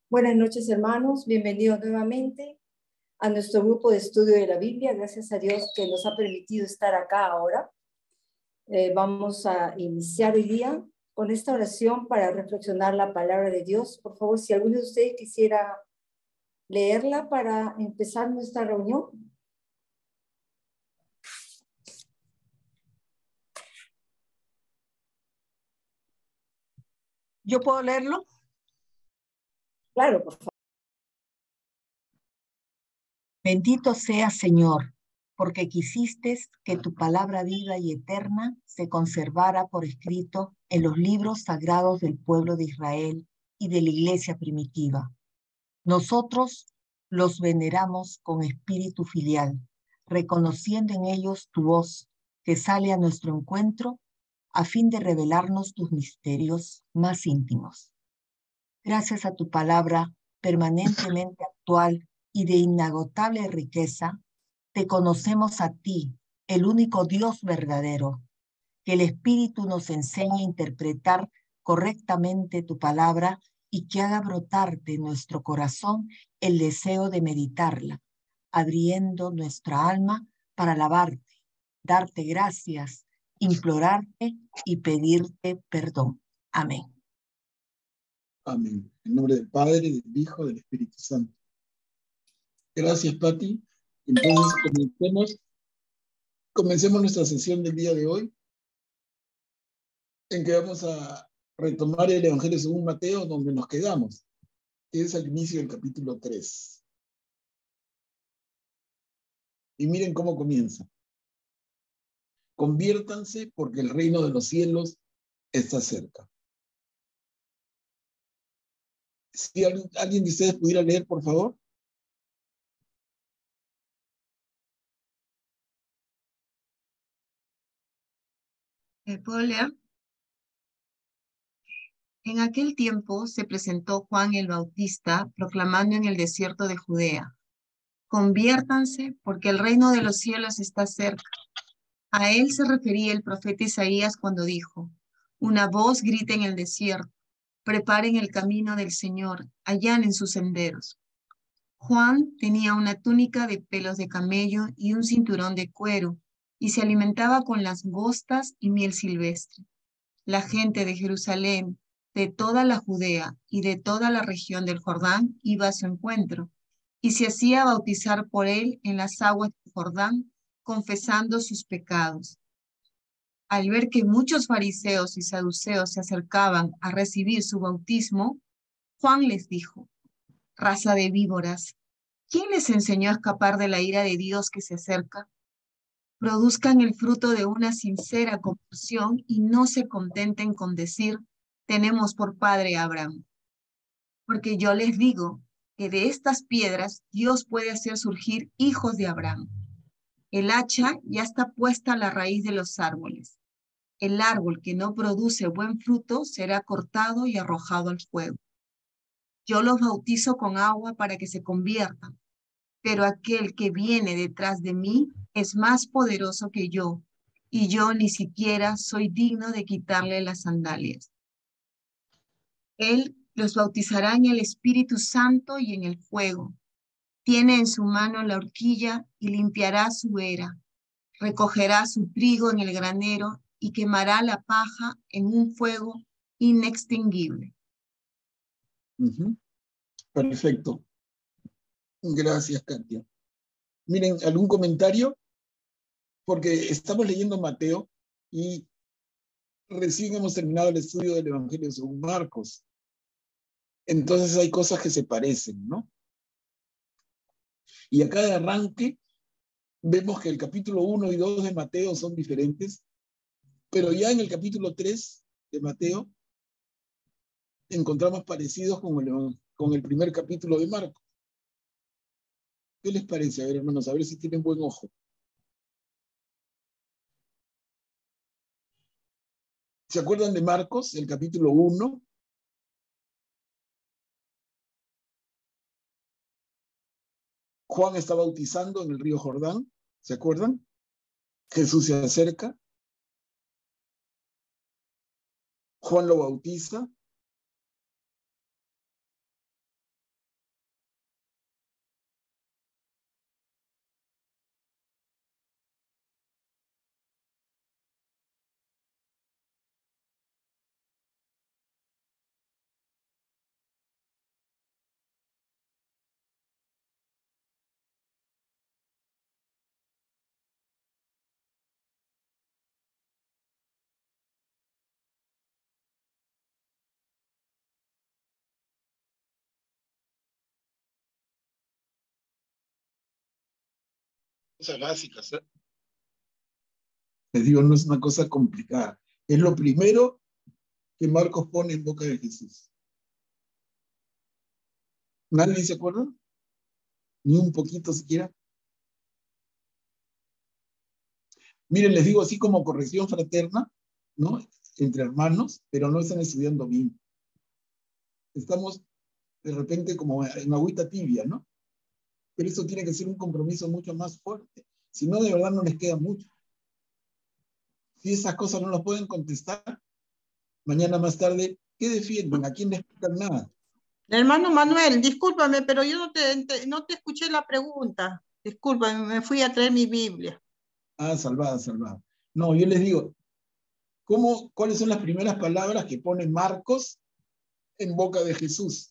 Buenas noches, hermanos. Bienvenidos nuevamente a nuestro grupo de estudio de la Biblia. Gracias a Dios que nos ha permitido estar acá ahora. Vamos a iniciar el día con esta oración para reflexionar la palabra de Dios. Por favor, si alguno de ustedes quisiera leerla para empezar nuestra reunión. ¿Yo puedo leerlo? Claro, por favor. Bendito seas, Señor, porque quisiste que tu palabra viva y eterna se conservara por escrito en los libros sagrados del pueblo de Israel y de la iglesia primitiva. Nosotros los veneramos con espíritu filial, reconociendo en ellos tu voz que sale a nuestro encuentro a fin de revelarnos tus misterios más íntimos. Gracias a tu palabra permanentemente actual y de inagotable riqueza, te conocemos a ti, el único Dios verdadero. Que el Espíritu nos enseñe a interpretar correctamente tu palabra y que haga brotar de nuestro corazón el deseo de meditarla, abriendo nuestra alma para alabarte, darte gracias, implorarte y pedirte perdón. Amén. Amén. En nombre del Padre, del Hijo, del Espíritu Santo. Gracias, Pati. Entonces, comencemos nuestra sesión del día de hoy, en que vamos a retomar el Evangelio según Mateo, donde nos quedamos, que es al inicio del capítulo 3. Y miren cómo comienza. Conviértanse porque el reino de los cielos está cerca. Si alguien de ustedes pudiera leer, por favor. ¿Puedo leer? En aquel tiempo se presentó Juan el Bautista proclamando en el desierto de Judea: conviértanse porque el reino de los cielos está cerca. A él se refería el profeta Isaías cuando dijo: una voz grita en el desierto, preparen el camino del Señor, allanen sus senderos. Juan tenía una túnica de pelos de camello y un cinturón de cuero, y se alimentaba con langostas y miel silvestre. La gente de Jerusalén, de toda la Judea y de toda la región del Jordán iba a su encuentro, y se hacía bautizar por él en las aguas del Jordán, confesando sus pecados. Al ver que muchos fariseos y saduceos se acercaban a recibir su bautismo, Juan les dijo: raza de víboras, ¿quién les enseñó a escapar de la ira de Dios que se acerca? Produzcan el fruto de una sincera conversión y no se contenten con decir: tenemos por padre a Abraham. Porque yo les digo que de estas piedras Dios puede hacer surgir hijos de Abraham. El hacha ya está puesta a la raíz de los árboles. El árbol que no produce buen fruto será cortado y arrojado al fuego. Yo los bautizo con agua para que se conviertan, pero aquel que viene detrás de mí es más poderoso que yo, y yo ni siquiera soy digno de quitarle las sandalias. Él los bautizará en el Espíritu Santo y en el fuego. Tiene en su mano la horquilla y limpiará su era. Recogerá su trigo en el granero y quemará la paja en un fuego inextinguible. Perfecto. Gracias, Katia. Miren, ¿algún comentario? Porque estamos leyendo Mateo y recién hemos terminado el estudio del Evangelio según Marcos. Entonces hay cosas que se parecen, ¿no? Y acá de arranque vemos que el capítulo 1 y 2 de Mateo son diferentes, pero ya en el capítulo 3 de Mateo encontramos parecidos con el primer capítulo de Marcos. ¿Qué les parece? A ver, hermanos, a ver si tienen buen ojo. ¿Se acuerdan de Marcos, el capítulo 1? Juan está bautizando en el río Jordán, ¿se acuerdan? Jesús se acerca. Juan lo bautiza. Cosas básicas, ¿eh? Les digo, no es una cosa complicada. Es lo primero que Marcos pone en boca de Jesús. ¿Nadie se acuerda? Ni un poquito siquiera. Miren, les digo así como corrección fraterna, ¿no? Entre hermanos, pero no están estudiando bien. Estamos de repente como en agüita tibia, ¿no? Pero eso tiene que ser un compromiso mucho más fuerte. Si no, de verdad no les queda mucho. Si esas cosas no las pueden contestar, mañana más tarde, ¿qué defienden? ¿A quién le explican nada? Hermano Manuel, discúlpame, pero yo no te escuché la pregunta. Discúlpame, me fui a traer mi Biblia. Ah, salvada, salvada. No, yo les digo, ¿cuáles son las primeras palabras que pone Marcos en boca de Jesús?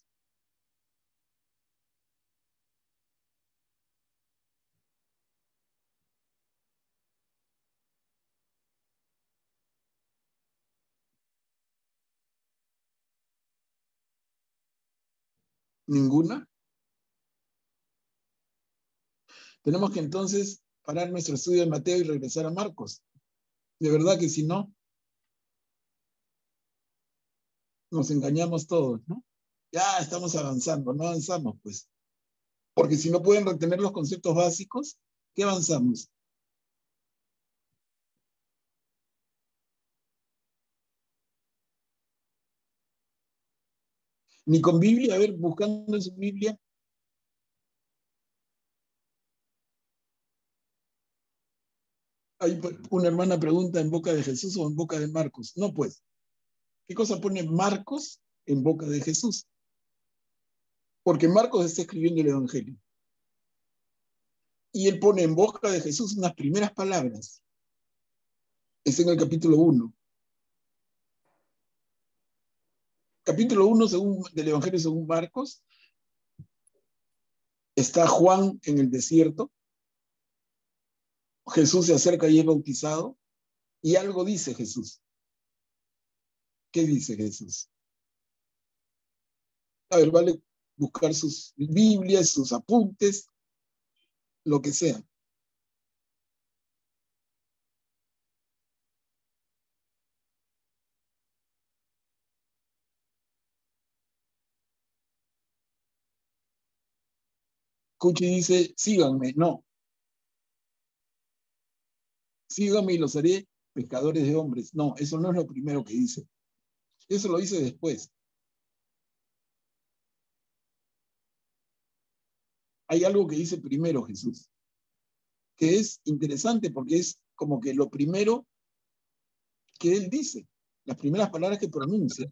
¿Ninguna? Tenemos que entonces parar nuestro estudio de Mateo y regresar a Marcos. De verdad que si no, nos engañamos todos, ¿no? Ya estamos avanzando, no avanzamos, pues. Porque si no pueden retener los conceptos básicos, ¿qué avanzamos? Ni con Biblia, a ver, buscando en su Biblia. Hay una hermana pregunta en boca de Jesús o en boca de Marcos. No, pues. ¿Qué cosa pone Marcos en boca de Jesús? Porque Marcos está escribiendo el Evangelio. Y él pone en boca de Jesús unas primeras palabras. Es en el capítulo 1. Capítulo 1 del Evangelio según Marcos. Está Juan en el desierto. Jesús se acerca y es bautizado. Y algo dice Jesús. ¿Qué dice Jesús? A ver, vale buscar sus Biblias, sus apuntes, lo que sea. Escucha y dice, síganme. No. Síganme y los haré pescadores de hombres. No, eso no es lo primero que dice. Eso lo dice después. Hay algo que dice primero Jesús, que es interesante porque es como que lo primero que él dice, las primeras palabras que pronuncia.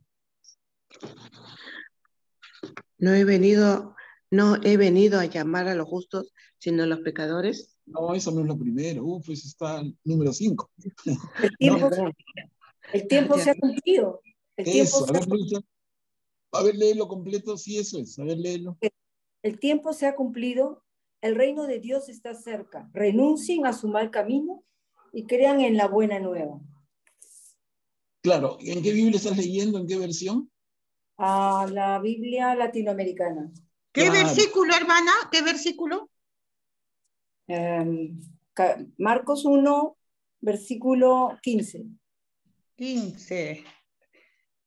No he venido a llamar a los justos, sino a los pecadores. No, eso no es lo primero. Pues está el número 5. El tiempo se ha cumplido. A ver, léelo completo, sí, eso es. A ver, léelo. El tiempo se ha cumplido, el reino de Dios está cerca. Renuncien a su mal camino y crean en la buena nueva. Claro, ¿en qué Biblia estás leyendo? ¿En qué versión? La Biblia latinoamericana. ¿Qué versículo, hermana? ¿Qué versículo? Marcos 1, versículo 15. 15.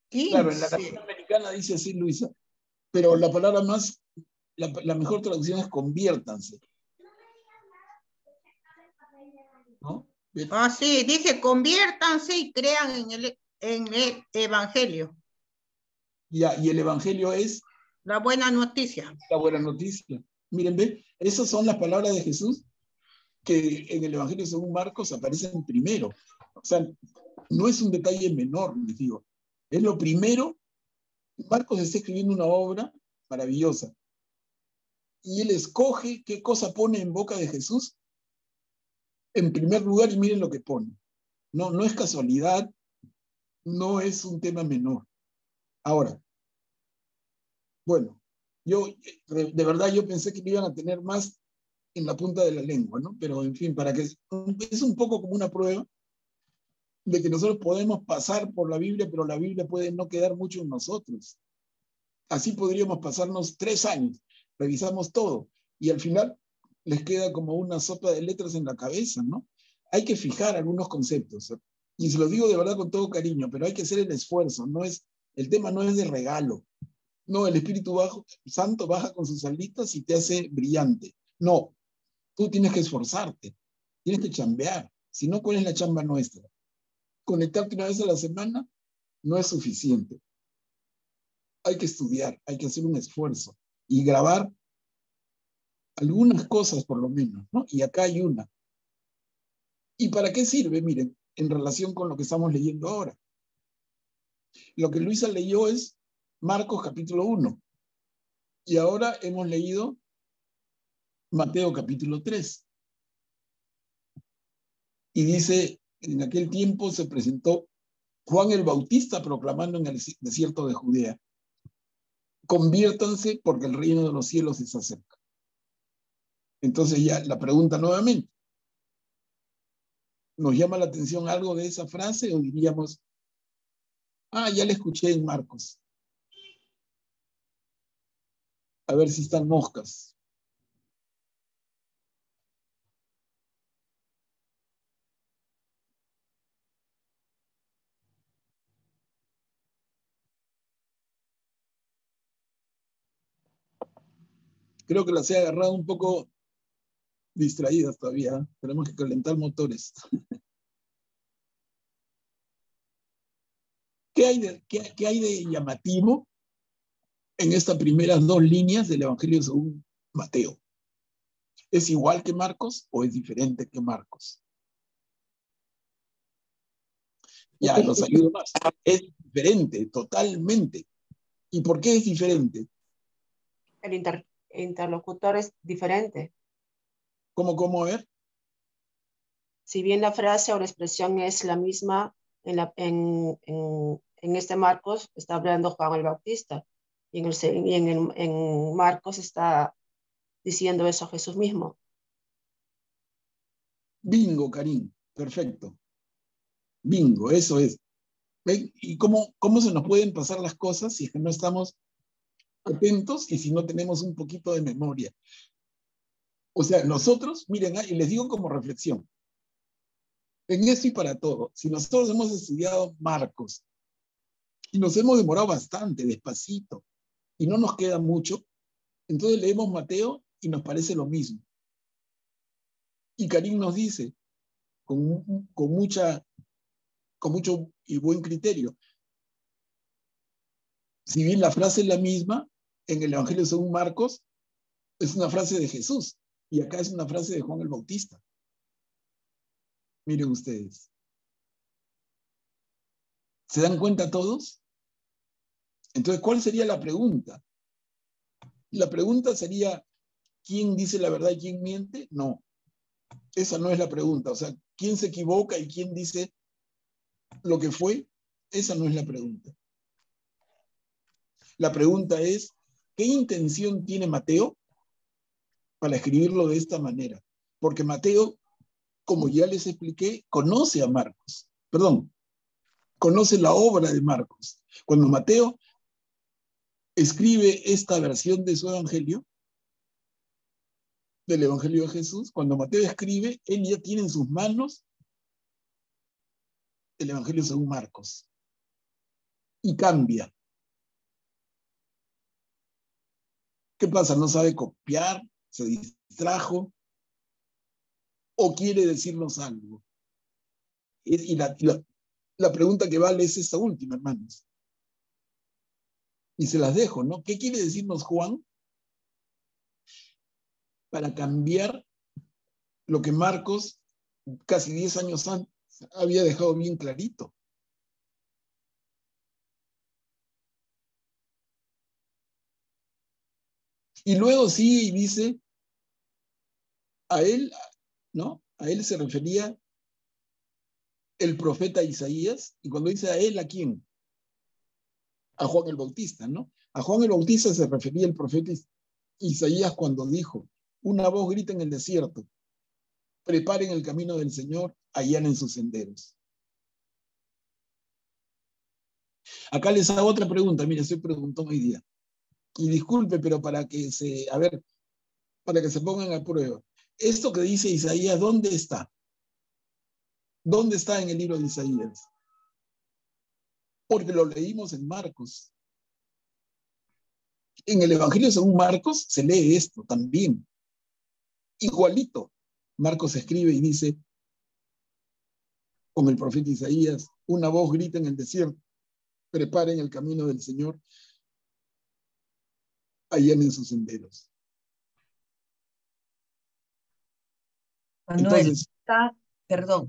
Claro, en la versión americana dice así, Luisa, pero la palabra más, la mejor traducción es conviértanse. ¿No? Ah, sí, dice conviértanse y crean en el Evangelio. Ya, y el Evangelio es la buena noticia. La buena noticia. Miren, ¿ven? Esas son las palabras de Jesús que en el Evangelio según Marcos aparecen primero. O sea, no es un detalle menor, les digo. Es lo primero. Marcos está escribiendo una obra maravillosa. Y él escoge qué cosa pone en boca de Jesús en primer lugar, y miren lo que pone. No es casualidad, no es un tema menor. Ahora, bueno, yo de verdad yo pensé que me iban a tener más en la punta de la lengua, ¿no? Pero en fin, es un poco como una prueba de que nosotros podemos pasar por la Biblia, pero la Biblia puede no quedar mucho en nosotros. Así podríamos pasarnos 3 años, revisamos todo, y al final les queda como una sopa de letras en la cabeza, ¿no? Hay que fijar algunos conceptos, y se los digo de verdad con todo cariño, pero hay que hacer el esfuerzo, el tema no es de regalo. No, el Espíritu Santo baja con sus alitas y te hace brillante. No, tú tienes que esforzarte, tienes que chambear. Si no, ¿cuál es la chamba nuestra? Conectarte una vez a la semana no es suficiente. Hay que estudiar, hay que hacer un esfuerzo y grabar algunas cosas por lo menos, ¿no? Y acá hay una. ¿Y para qué sirve? Miren, en relación con lo que estamos leyendo ahora. Lo que Luisa leyó es Marcos capítulo 1. Y ahora hemos leído Mateo capítulo 3. Y dice, en aquel tiempo se presentó Juan el Bautista proclamando en el desierto de Judea: conviértanse porque el reino de los cielos está cerca. Entonces ya la pregunta nuevamente, ¿nos llama la atención algo de esa frase o diríamos, ya la escuché en Marcos? A ver si están moscas. Creo que las he agarrado un poco distraídas todavía, ¿eh? Tenemos que calentar motores. ¿Qué hay de llamativo en estas primeras 2 líneas del Evangelio según Mateo? ¿Es igual que Marcos o es diferente que Marcos? Ya, los ayudo más. Es diferente, totalmente. ¿Y por qué es diferente? El interlocutor es diferente. ¿Cómo a ver? Si bien la frase o la expresión es la misma, en este Marcos está hablando Juan el Bautista, y en Marcos está diciendo eso Jesús mismo. Bingo, Karim. Perfecto. Bingo, eso es. ¿Ven? ¿Y cómo se nos pueden pasar las cosas si es que no estamos atentos y si no tenemos un poquito de memoria? O sea, nosotros, miren, y les digo como reflexión, en esto y para todo, si nosotros hemos estudiado Marcos y nos hemos demorado bastante, despacito, y no nos queda mucho, entonces leemos Mateo y nos parece lo mismo. Y Karim nos dice, con mucho y buen criterio, si bien la frase es la misma, en el Evangelio según Marcos es una frase de Jesús y acá es una frase de Juan el Bautista. Miren ustedes. ¿Se dan cuenta todos? Entonces, ¿cuál sería la pregunta? La pregunta sería, ¿quién dice la verdad y quién miente? No, esa no es la pregunta. O sea, ¿quién se equivoca y quién dice lo que fue? Esa no es la pregunta. La pregunta es, ¿qué intención tiene Mateo para escribirlo de esta manera? Porque Mateo, como ya les expliqué, conoce a Marcos. Perdón, conoce la obra de Marcos. Cuando Mateo escribe esta versión de su evangelio, del evangelio de Jesús, cuando Mateo escribe, él ya tiene en sus manos el evangelio según Marcos. Y cambia. ¿Qué pasa? ¿No sabe copiar? ¿Se distrajo? ¿O quiere decirnos algo? Y la pregunta que vale es esta última, hermanos. Y se las dejo, ¿no? ¿Qué quiere decirnos Juan para cambiar lo que Marcos, casi 10 años antes, había dejado bien clarito? Y luego sigue y dice, a él, ¿no? A él se refería el profeta Isaías, y cuando dice a él, ¿a quién? A Juan el Bautista, ¿no? A Juan el Bautista se refería el profeta Isaías cuando dijo, una voz grita en el desierto, preparen el camino del Señor, allanen sus senderos. Acá les hago otra pregunta, mire, estoy preguntando hoy día. Y disculpe, pero para que se pongan a prueba. Esto que dice Isaías, ¿dónde está? ¿Dónde está en el libro de Isaías? Porque lo leímos en Marcos. En el Evangelio según Marcos se lee esto también. Igualito. Marcos escribe y dice, con el profeta Isaías, una voz grita en el desierto, preparen el camino del Señor, allanen sus senderos. Manuel, Entonces,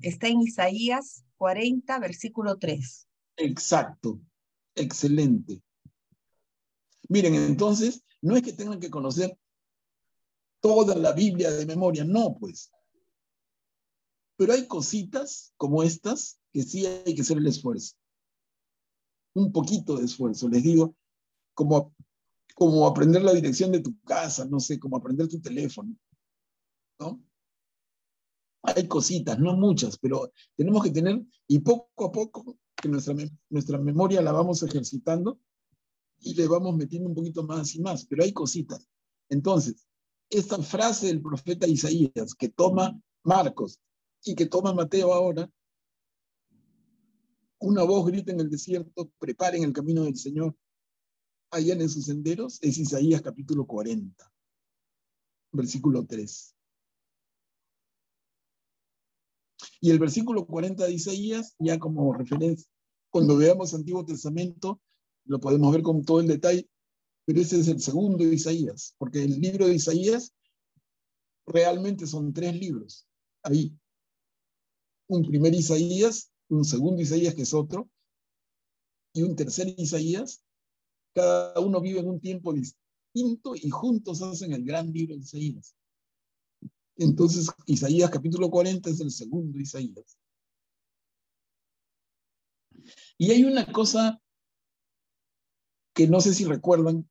está en Isaías 40, versículo 3. exacto, excelente. Miren, entonces, no es que tengan que conocer toda la Biblia de memoria, no, pues. Pero hay cositas como estas que sí hay que hacer el esfuerzo. Un poquito de esfuerzo, les digo, como aprender la dirección de tu casa, no sé, como aprender tu teléfono, ¿no? Hay cositas, no muchas, pero tenemos que tener, y poco a poco, que nuestra memoria la vamos ejercitando y le vamos metiendo un poquito más y más, pero hay cositas. Entonces, esta frase del profeta Isaías que toma Marcos y que toma Mateo ahora, una voz grita en el desierto, preparen el camino del Señor, allanen sus senderos, es Isaías capítulo 40, versículo 3. Y el versículo 40 de Isaías, ya como referencia, cuando veamos Antiguo Testamento, lo podemos ver con todo el detalle, pero ese es el segundo de Isaías, porque el libro de Isaías realmente son 3 libros. Hay un primer Isaías, un segundo Isaías que es otro, y un tercer Isaías. Cada uno vive en un tiempo distinto y juntos hacen el gran libro de Isaías. Entonces, Isaías capítulo 40 es el segundo Isaías. Y hay una cosa que no sé si recuerdan,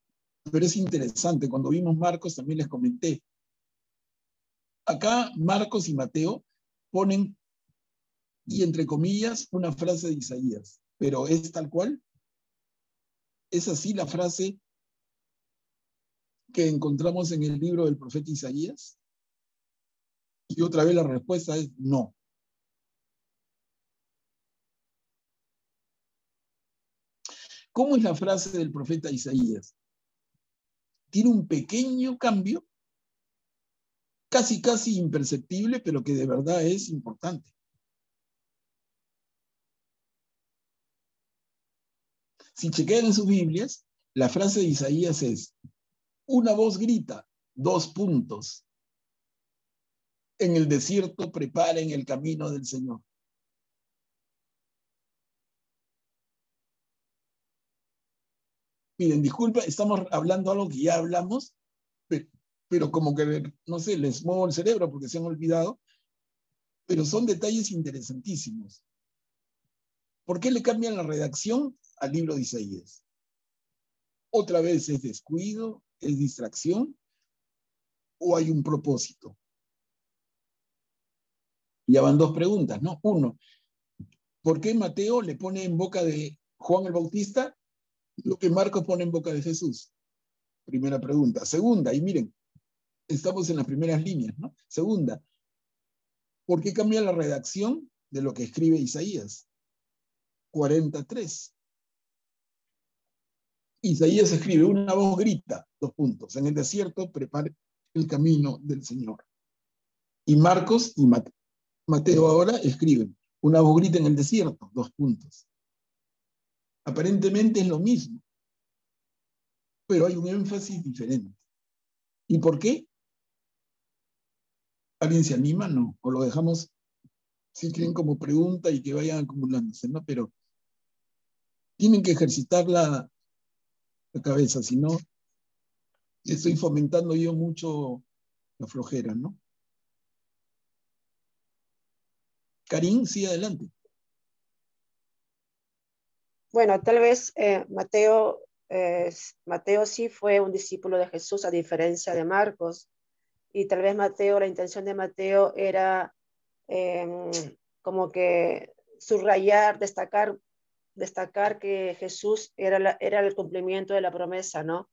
pero es interesante. Cuando vimos Marcos también les comenté. Acá Marcos y Mateo ponen, y entre comillas, una frase de Isaías, pero es tal cual. Es así la frase que encontramos en el libro del profeta Isaías. Y otra vez la respuesta es no. ¿Cómo es la frase del profeta Isaías? Tiene un pequeño cambio, casi imperceptible, pero que de verdad es importante. Si chequean en sus Biblias, la frase de Isaías es, una voz grita, 2 puntos, en el desierto preparen el camino del Señor. Miren, disculpa, estamos hablando algo que ya hablamos, pero como que, no sé, les muevo el cerebro porque se han olvidado, pero son detalles interesantísimos. ¿Por qué le cambian la redacción al libro de Isaías? ¿Otra vez es descuido, es distracción o hay un propósito? Ya van 2 preguntas, ¿no? 1, ¿por qué Mateo le pone en boca de Juan el Bautista lo que Marcos pone en boca de Jesús? Primera pregunta. Segunda, y miren, estamos en las primeras líneas, ¿no? Segunda, ¿por qué cambia la redacción de lo que escribe Isaías? 43. Isaías escribe, una voz grita, 2 puntos, en el desierto prepare el camino del Señor. Y Marcos y Mateo ahora escriben, una voz grita en el desierto, 2 puntos. Aparentemente es lo mismo, pero hay un énfasis diferente. ¿Y por qué? ¿Alguien se anima? No. O lo dejamos, si quieren, como pregunta y que vayan acumulándose, ¿no? Pero tienen que ejercitar la cabeza, si no, estoy fomentando yo mucho la flojera, ¿no? Karin, sí, adelante. Bueno, tal vez Mateo sí fue un discípulo de Jesús a diferencia de Marcos, y tal vez la intención de Mateo era como que subrayar, destacar que Jesús era el cumplimiento de la promesa, ¿no?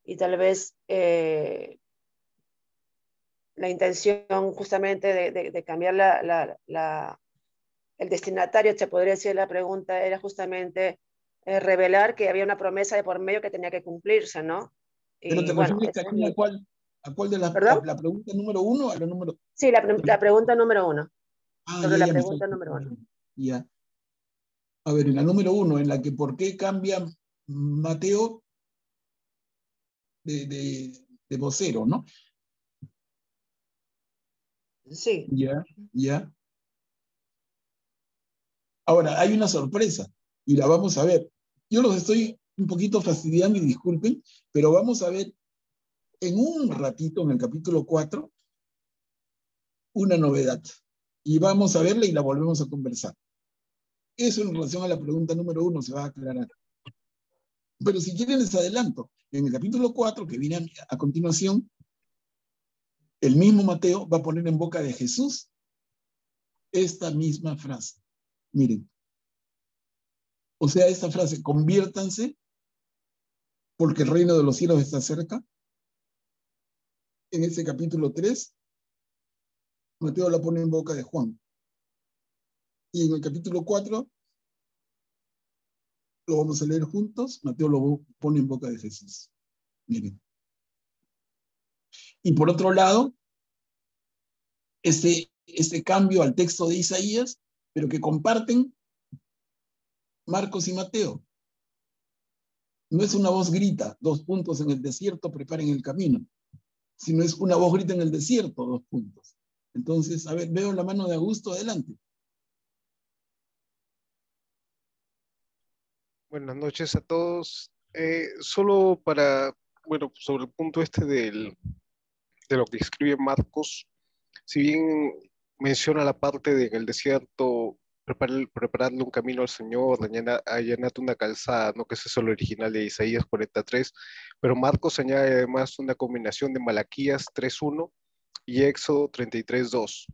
Y tal vez la intención justamente de cambiar el destinatario, se podría decir la pregunta, era justamente revelar que había una promesa de por medio que tenía que cumplirse, ¿no? Pero Y te bueno, refieres, esa es Karina, mi... ¿a cuál de ¿Perdón? la pregunta número 1 a la número? Sí, la pregunta número 1. Ah, Sobre ya, la ya me estoy... pregunta número 1. Ya. A ver, en la número 1, en la que por qué cambia Mateo de vocero, ¿no? Sí. Ya, ya. Ahora, hay una sorpresa y la vamos a ver. Yo los estoy un poquito fastidiando y disculpen, pero vamos a ver en un ratito, en el capítulo 4, una novedad. Y vamos a verla y la volvemos a conversar. Eso en relación a la pregunta número 1 se va a aclarar. Pero si quieren les adelanto. En el capítulo 4, que viene a continuación, el mismo Mateo va a poner en boca de Jesús esta misma frase. Miren. O sea, esta frase, conviértanse porque el reino de los cielos está cerca. En ese capítulo 3, Mateo la pone en boca de Juan. Y en el capítulo 4, lo vamos a leer juntos, Mateo lo pone en boca de Jesús. Miren. Y por otro lado, este cambio al texto de Isaías, pero que comparten Marcos y Mateo. No es una voz grita, 2 puntos en el desierto, preparen el camino, sino es una voz grita en el desierto, 2 puntos. Entonces, a ver, veo la mano de Augusto, adelante. Buenas noches a todos. Solo para, bueno, sobre el punto este de lo que escribe Marcos, si bien menciona la parte de en el desierto, prepararle un camino al Señor, allanate una calzada, ¿no? Que ese es el original de Isaías 43, pero Marcos añade además una combinación de Malaquías 3:1 y Éxodo 33:2.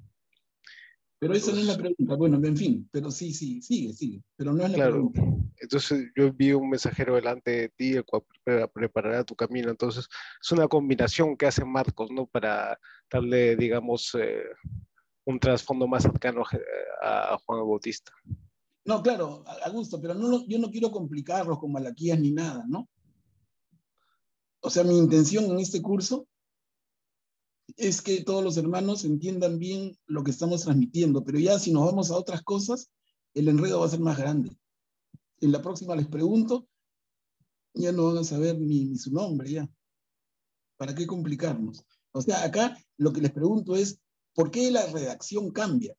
Pero esa no es la Entonces, pregunta. Bueno, en fin, pero sí, sigue, pero no es la claro, pregunta. entonces yo envío un mensajero delante de ti, el cual preparará tu camino. Entonces, es una combinación que hace Marcos, ¿no? Para darle, digamos, un trasfondo más cercano a Juan el Bautista. No, claro, Augusto, pero yo no quiero complicarlos con Malaquías ni nada, ¿no? O sea, mi intención en este curso es que todos los hermanos entiendan bien lo que estamos transmitiendo, pero ya si nos vamos a otras cosas, el enredo va a ser más grande. En la próxima les pregunto, ya no van a saber ni su nombre, ya. ¿Para qué complicarnos? O sea, acá lo que les pregunto es, ¿por qué la redacción cambia?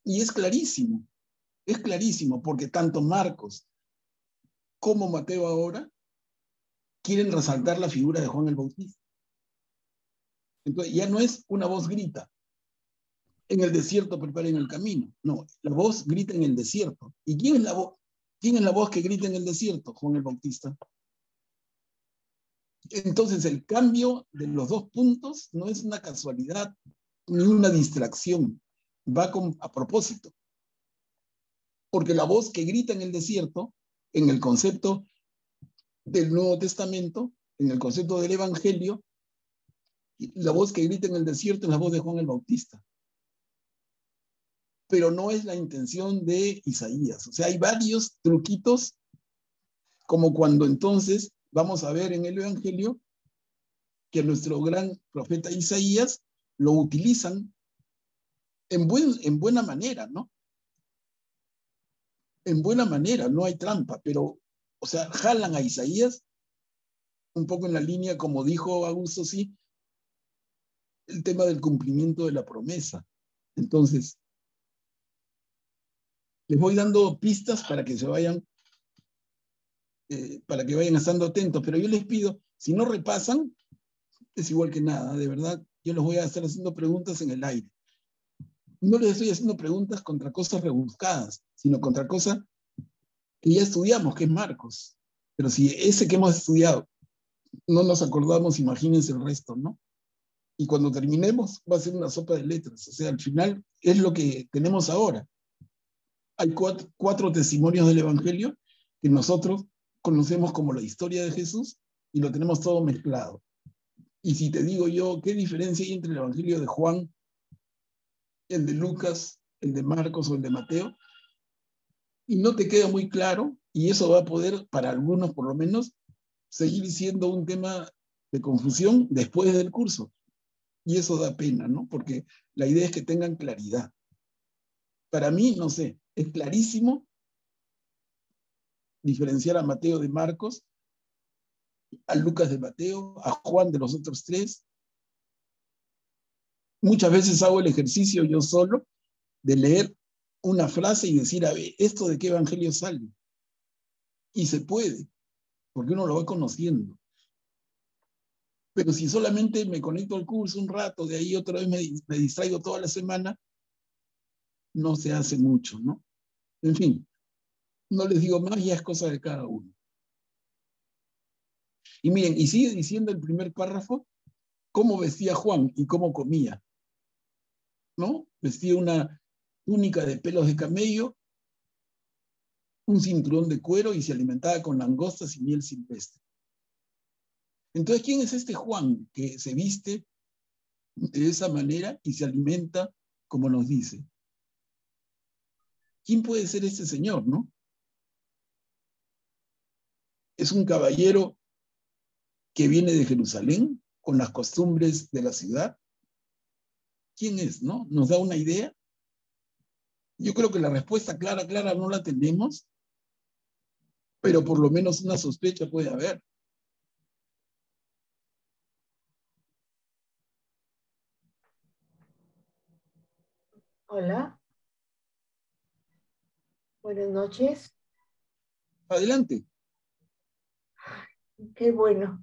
Y es clarísimo, porque tanto Marcos como Mateo ahora quieren resaltar la figura de Juan el Bautista. Entonces, ya no es una voz grita, en el desierto preparen el camino. No, la voz grita en el desierto. ¿Y quién es la voz? ¿Quién es la voz que grita en el desierto? Juan el Bautista. Entonces, el cambio de los 2 puntos no es una casualidad ni una distracción. Va a propósito. Porque la voz que grita en el desierto, en el concepto del Nuevo Testamento, en el concepto del Evangelio, la voz que grita en el desierto es la voz de Juan el Bautista. Pero no es la intención de Isaías. O sea, hay varios truquitos, como cuando entonces vamos a ver en el Evangelio que nuestro gran profeta Isaías lo utilizan en buena manera, ¿no? En buena manera, no hay trampa, pero, o sea, jalan a Isaías un poco en la línea, como dijo Augusto, sí, el tema del cumplimiento de la promesa. Entonces, les voy dando pistas para que se vayan, para que vayan estando atentos, pero yo les pido, si no repasan, es igual que nada, de verdad. Yo les voy a estar haciendo preguntas en el aire. No les estoy haciendo preguntas contra cosas rebuscadas, sino contra cosas que ya estudiamos, que es Marcos. Pero si ese que hemos estudiado no nos acordamos, imagínense el resto, ¿no? Y cuando terminemos va a ser una sopa de letras. O sea, al final es lo que tenemos ahora. Hay cuatro testimonios del Evangelio que nosotros conocemos como la historia de Jesús y lo tenemos todo mezclado. Y si te digo yo, ¿qué diferencia hay entre el Evangelio de Juan, el de Lucas, el de Marcos o el de Mateo? Y no te queda muy claro, y eso va a poder, para algunos por lo menos, seguir siendo un tema de confusión después del curso. Y eso da pena, ¿no? Porque la idea es que tengan claridad. Para mí, no sé, es clarísimo diferenciar a Mateo de Marcos, a Lucas de Mateo, a Juan de los otros tres. Muchas veces hago el ejercicio yo solo de leer una frase y decir, a ver, ¿esto de qué evangelio sale? Y se puede, porque uno lo va conociendo. Pero si solamente me conecto al curso un rato, de ahí otra vez me distraigo toda la semana, no se hace mucho, ¿no? En fin, no les digo más, ya es cosa de cada uno. Y miren, y sigue diciendo el primer párrafo, cómo vestía Juan y cómo comía, ¿no? Vestía una túnica de pelos de camello, un cinturón de cuero y se alimentaba con langostas y miel silvestre. Entonces, ¿quién es este Juan que se viste de esa manera y se alimenta como nos dice? ¿Quién puede ser este señor, no? Es un caballero que viene de Jerusalén con las costumbres de la ciudad. ¿Quién es, no? ¿Nos da una idea? Yo creo que la respuesta clara no la tenemos, pero por lo menos una sospecha puede haber. Hola, buenas noches. Adelante. Qué bueno.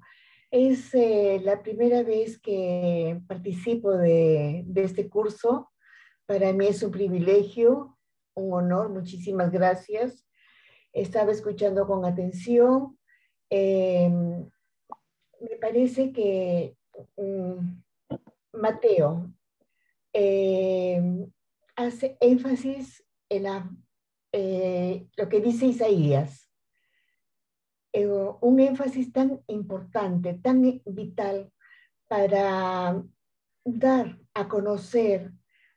Es la primera vez que participo de este curso. Para mí es un privilegio, un honor. Muchísimas gracias. Estaba escuchando con atención. Me parece que Mateo hace énfasis en lo que dice Isaías. Un énfasis tan importante, tan vital para dar a conocer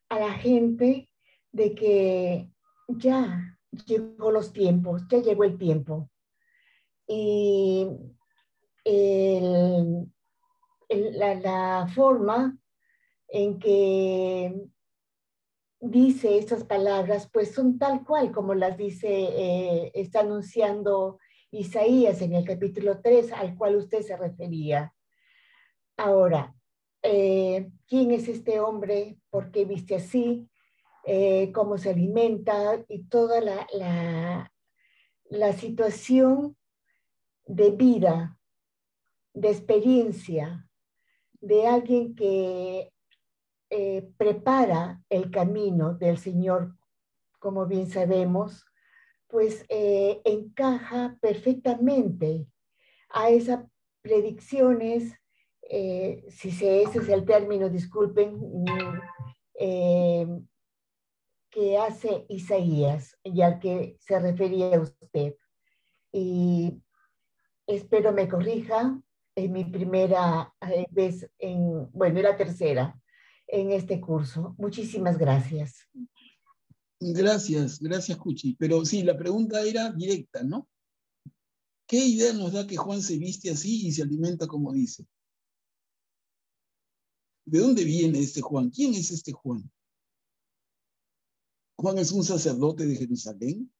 a la gente de que ya llegó los tiempos, ya llegó el tiempo. Y la forma en que dice estas palabras, pues son tal cual como las dice, está anunciando Isaías en el capítulo 3, al cual usted se refería. Ahora, ¿quién es este hombre? ¿Por qué viste así? ¿Cómo se alimenta? Y toda la situación de vida, de experiencia, de alguien que prepara el camino del Señor, como bien sabemos, pues encaja perfectamente a esas predicciones, si ese es el término, disculpen, que hace Isaías y al que se refería usted. Y espero me corrija, en mi primera vez, bueno, la tercera en este curso. Muchísimas gracias. Gracias, Cuchi. Pero sí, la pregunta era directa, ¿no? ¿Qué idea nos da que Juan se viste así y se alimenta como dice? ¿De dónde viene este Juan? ¿Quién es este Juan? ¿Juan es un sacerdote de Jerusalén?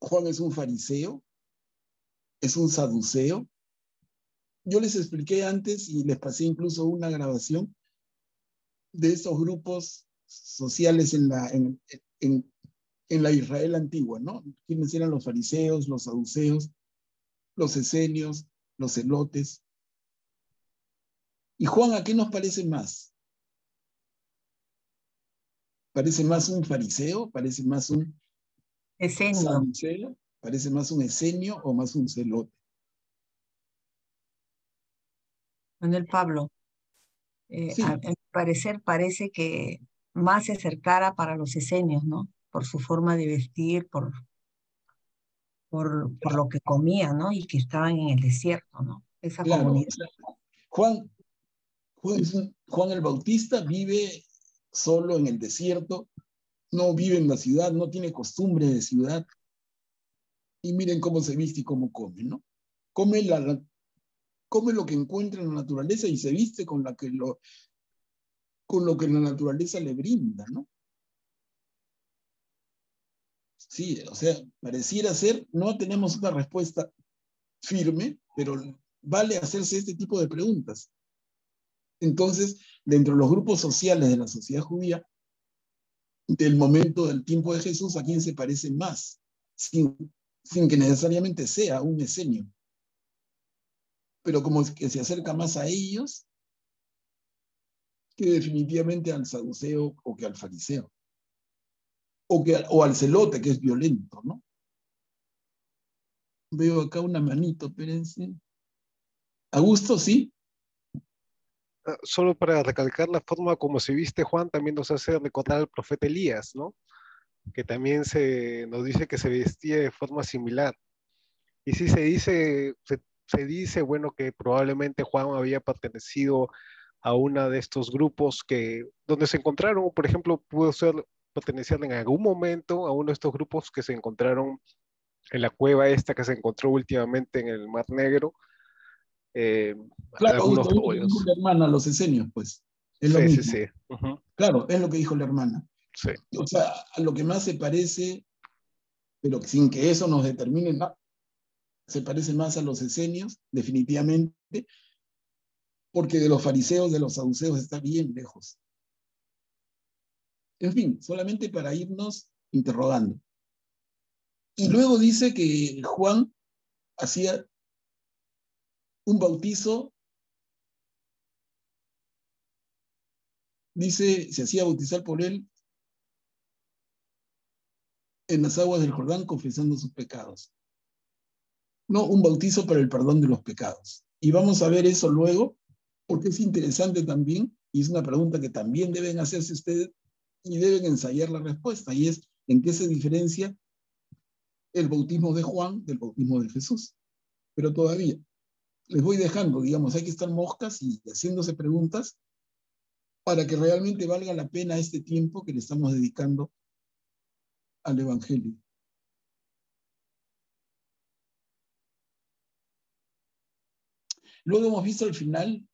¿Juan es un fariseo? ¿Es un saduceo? Yo les expliqué antes y les pasé incluso una grabación de estos grupos sociales en la Israel antigua, ¿no? ¿Quiénes eran los fariseos, los saduceos, los esenios, los celotes? ¿Y Juan a qué nos parece más? ¿Parece más un fariseo? ¿Parece más un Esenio. saduceo? ¿Parece más un esenio o más un celote? Manuel Pablo, Sí, a mi parecer parece que más se acercara para los esenios, ¿no? Por su forma de vestir, por lo que comían, ¿no? Y que estaban en el desierto, ¿no? Esa claro. comunidad. O sea, Juan el Bautista vive solo en el desierto, no vive en la ciudad, no tiene costumbre de ciudad. Y miren cómo se viste y cómo come, ¿no? Come lo que encuentra en la naturaleza y se viste con lo que la naturaleza le brinda, ¿no? Sí, o sea, pareciera ser, no tenemos una respuesta firme, pero vale hacerse este tipo de preguntas. Entonces, dentro de los grupos sociales de la sociedad judía, del momento del tiempo de Jesús, ¿a quién se parece más? Sin que necesariamente sea un esenio. Pero como que se acerca más a ellos que definitivamente al saduceo o que al fariseo. O al celote, que es violento, ¿no? Veo acá una manito, espérense. Augusto, ¿sí? Solo para recalcar la forma como se viste Juan, también nos hace recordar al profeta Elías, ¿no? Que también nos dice que se vestía de forma similar. Y sí se dice, bueno, que probablemente Juan había pertenecido a uno de estos grupos donde se encontraron, por ejemplo, pertenecer en algún momento a uno de estos grupos que se encontraron en la cueva esta que se encontró últimamente en el Mar Negro. Claro, Algunos Augusto, es lo que dijo pollos. la hermana, los esenios, pues. Es lo Sí, sí, mismo. sí. Ujú. Claro, es lo que dijo la hermana. Sí. O sea, a lo que más se parece, pero sin que eso nos determine nada, se parece más a los esenios, definitivamente, porque de los fariseos, de los saduceos está bien lejos. En fin, solamente para irnos interrogando. Y luego dice que Juan hacía un bautizo, dice, se hacía bautizar por él en las aguas del Jordán confesando sus pecados. No, un bautizo para el perdón de los pecados. Y vamos a ver eso luego, porque es interesante también, y es una pregunta que también deben hacerse ustedes y deben ensayar la respuesta, y es, ¿en qué se diferencia el bautismo de Juan del bautismo de Jesús? Pero todavía, les voy dejando, digamos, hay que estar moscas y haciéndose preguntas para que realmente valga la pena este tiempo que le estamos dedicando al Evangelio. Luego hemos visto al final,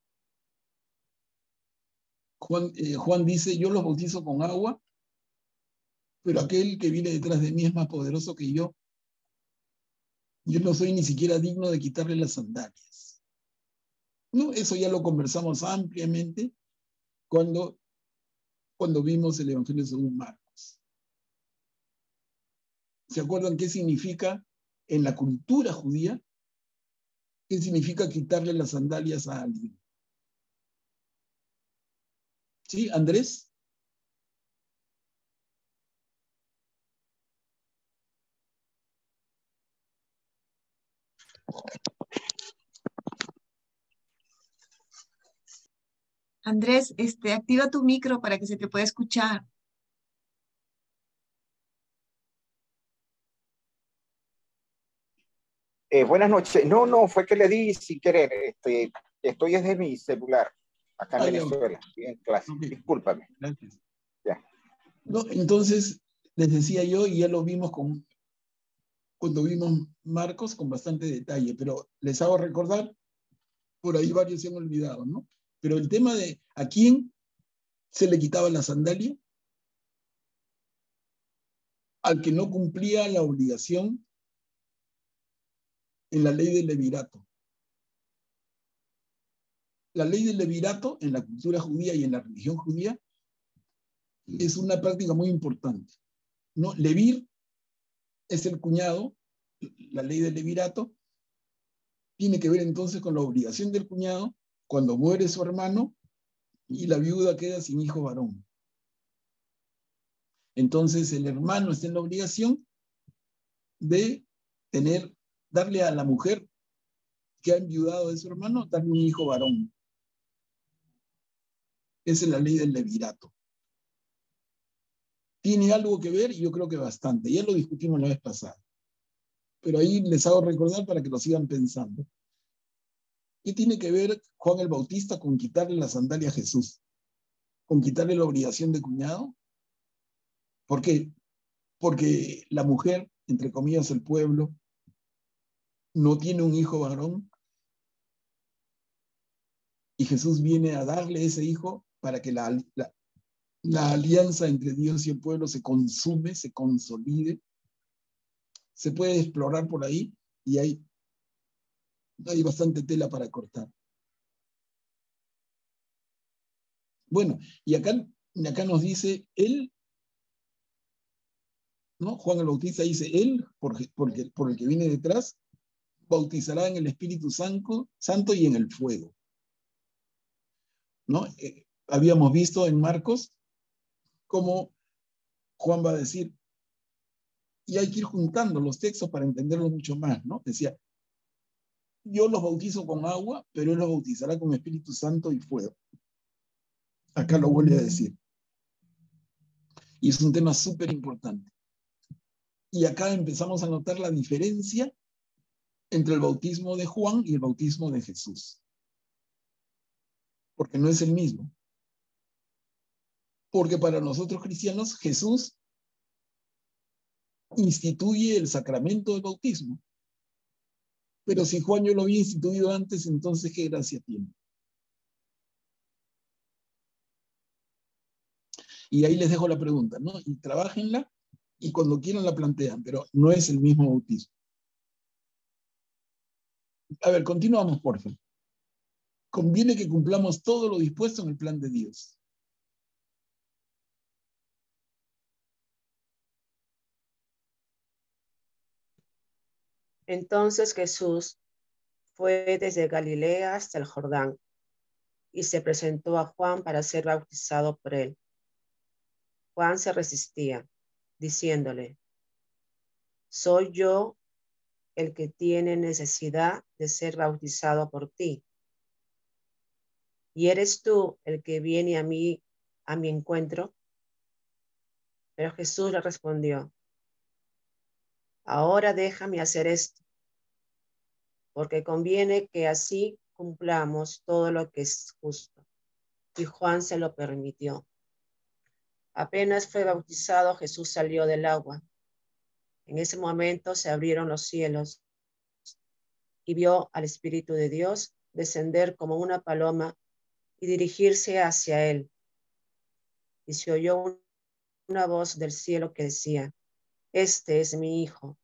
Juan dice, yo los bautizo con agua, pero aquel que viene detrás de mí es más poderoso que yo. Yo no soy ni siquiera digno de quitarle las sandalias. No, eso ya lo conversamos ampliamente cuando vimos el Evangelio según Marcos. ¿Se acuerdan qué significa en la cultura judía? ¿Qué significa quitarle las sandalias a alguien? ¿Sí, Andrés? Andrés, activa tu micro para que se te pueda escuchar. Buenas noches. No, fue que le di sin querer. Estoy desde mi celular, acá en Venezuela, en clase. Okay. Discúlpame. Gracias. Ya. No, entonces, les decía yo, y ya lo vimos cuando vimos Marcos con bastante detalle, pero les hago recordar, por ahí varios se han olvidado, ¿no? Pero el tema de a quién se le quitaba la sandalia, al que no cumplía la obligación en la ley del levirato. La ley del levirato en la cultura judía y en la religión judía es una práctica muy importante, ¿no? Levir es el cuñado, la ley del levirato tiene que ver entonces con la obligación del cuñado cuando muere su hermano y la viuda queda sin hijo varón. Entonces el hermano está en la obligación de darle a la mujer que ha enviudado de su hermano, darle un hijo varón. Esa es la ley del levirato. ¿Tiene algo que ver? Yo creo que bastante. Ya lo discutimos la vez pasada. Pero ahí les hago recordar para que lo sigan pensando. ¿Qué tiene que ver Juan el Bautista con quitarle la sandalia a Jesús? ¿Con quitarle la obligación de cuñado? ¿Por qué? Porque la mujer, entre comillas el pueblo, no tiene un hijo varón y Jesús viene a darle ese hijo para que la alianza entre Dios y el pueblo se consume, se consolide. Se puede explorar por ahí y hay bastante tela para cortar. Bueno, y acá nos dice él, ¿no? Juan el Bautista dice él, por el que viene detrás, bautizará en el Espíritu Santo y en el fuego. ¿No? Habíamos visto en Marcos cómo Juan va a decir, y hay que ir juntando los textos para entenderlo mucho más, ¿no? Decía, yo los bautizo con agua, pero él los bautizará con Espíritu Santo y fuego. Acá lo vuelve a decir. Y es un tema súper importante. Y acá empezamos a notar la diferencia entre el bautismo de Juan y el bautismo de Jesús. Porque no es el mismo. Porque para nosotros cristianos, Jesús instituye el sacramento del bautismo. Pero si Juan yo lo había instituido antes, entonces ¿qué gracia tiene? Y ahí les dejo la pregunta, ¿no? Y trabájenla y cuando quieran la plantean, pero no es el mismo bautismo. A ver, continuamos, por favor. Conviene que cumplamos todo lo dispuesto en el plan de Dios. Entonces Jesús fue desde Galilea hasta el Jordán y se presentó a Juan para ser bautizado por él. Juan se resistía, diciéndole, ¿soy yo el que tiene necesidad de ser bautizado por ti? ¿Y eres tú el que viene a mi encuentro? Pero Jesús le respondió, ahora déjame hacer esto, porque conviene que así cumplamos todo lo que es justo. Y Juan se lo permitió. Apenas fue bautizado, Jesús salió del agua. En ese momento se abrieron los cielos y vio al Espíritu de Dios descender como una paloma y dirigirse hacia él. Y se oyó una voz del cielo que decía, este es mi Hijo,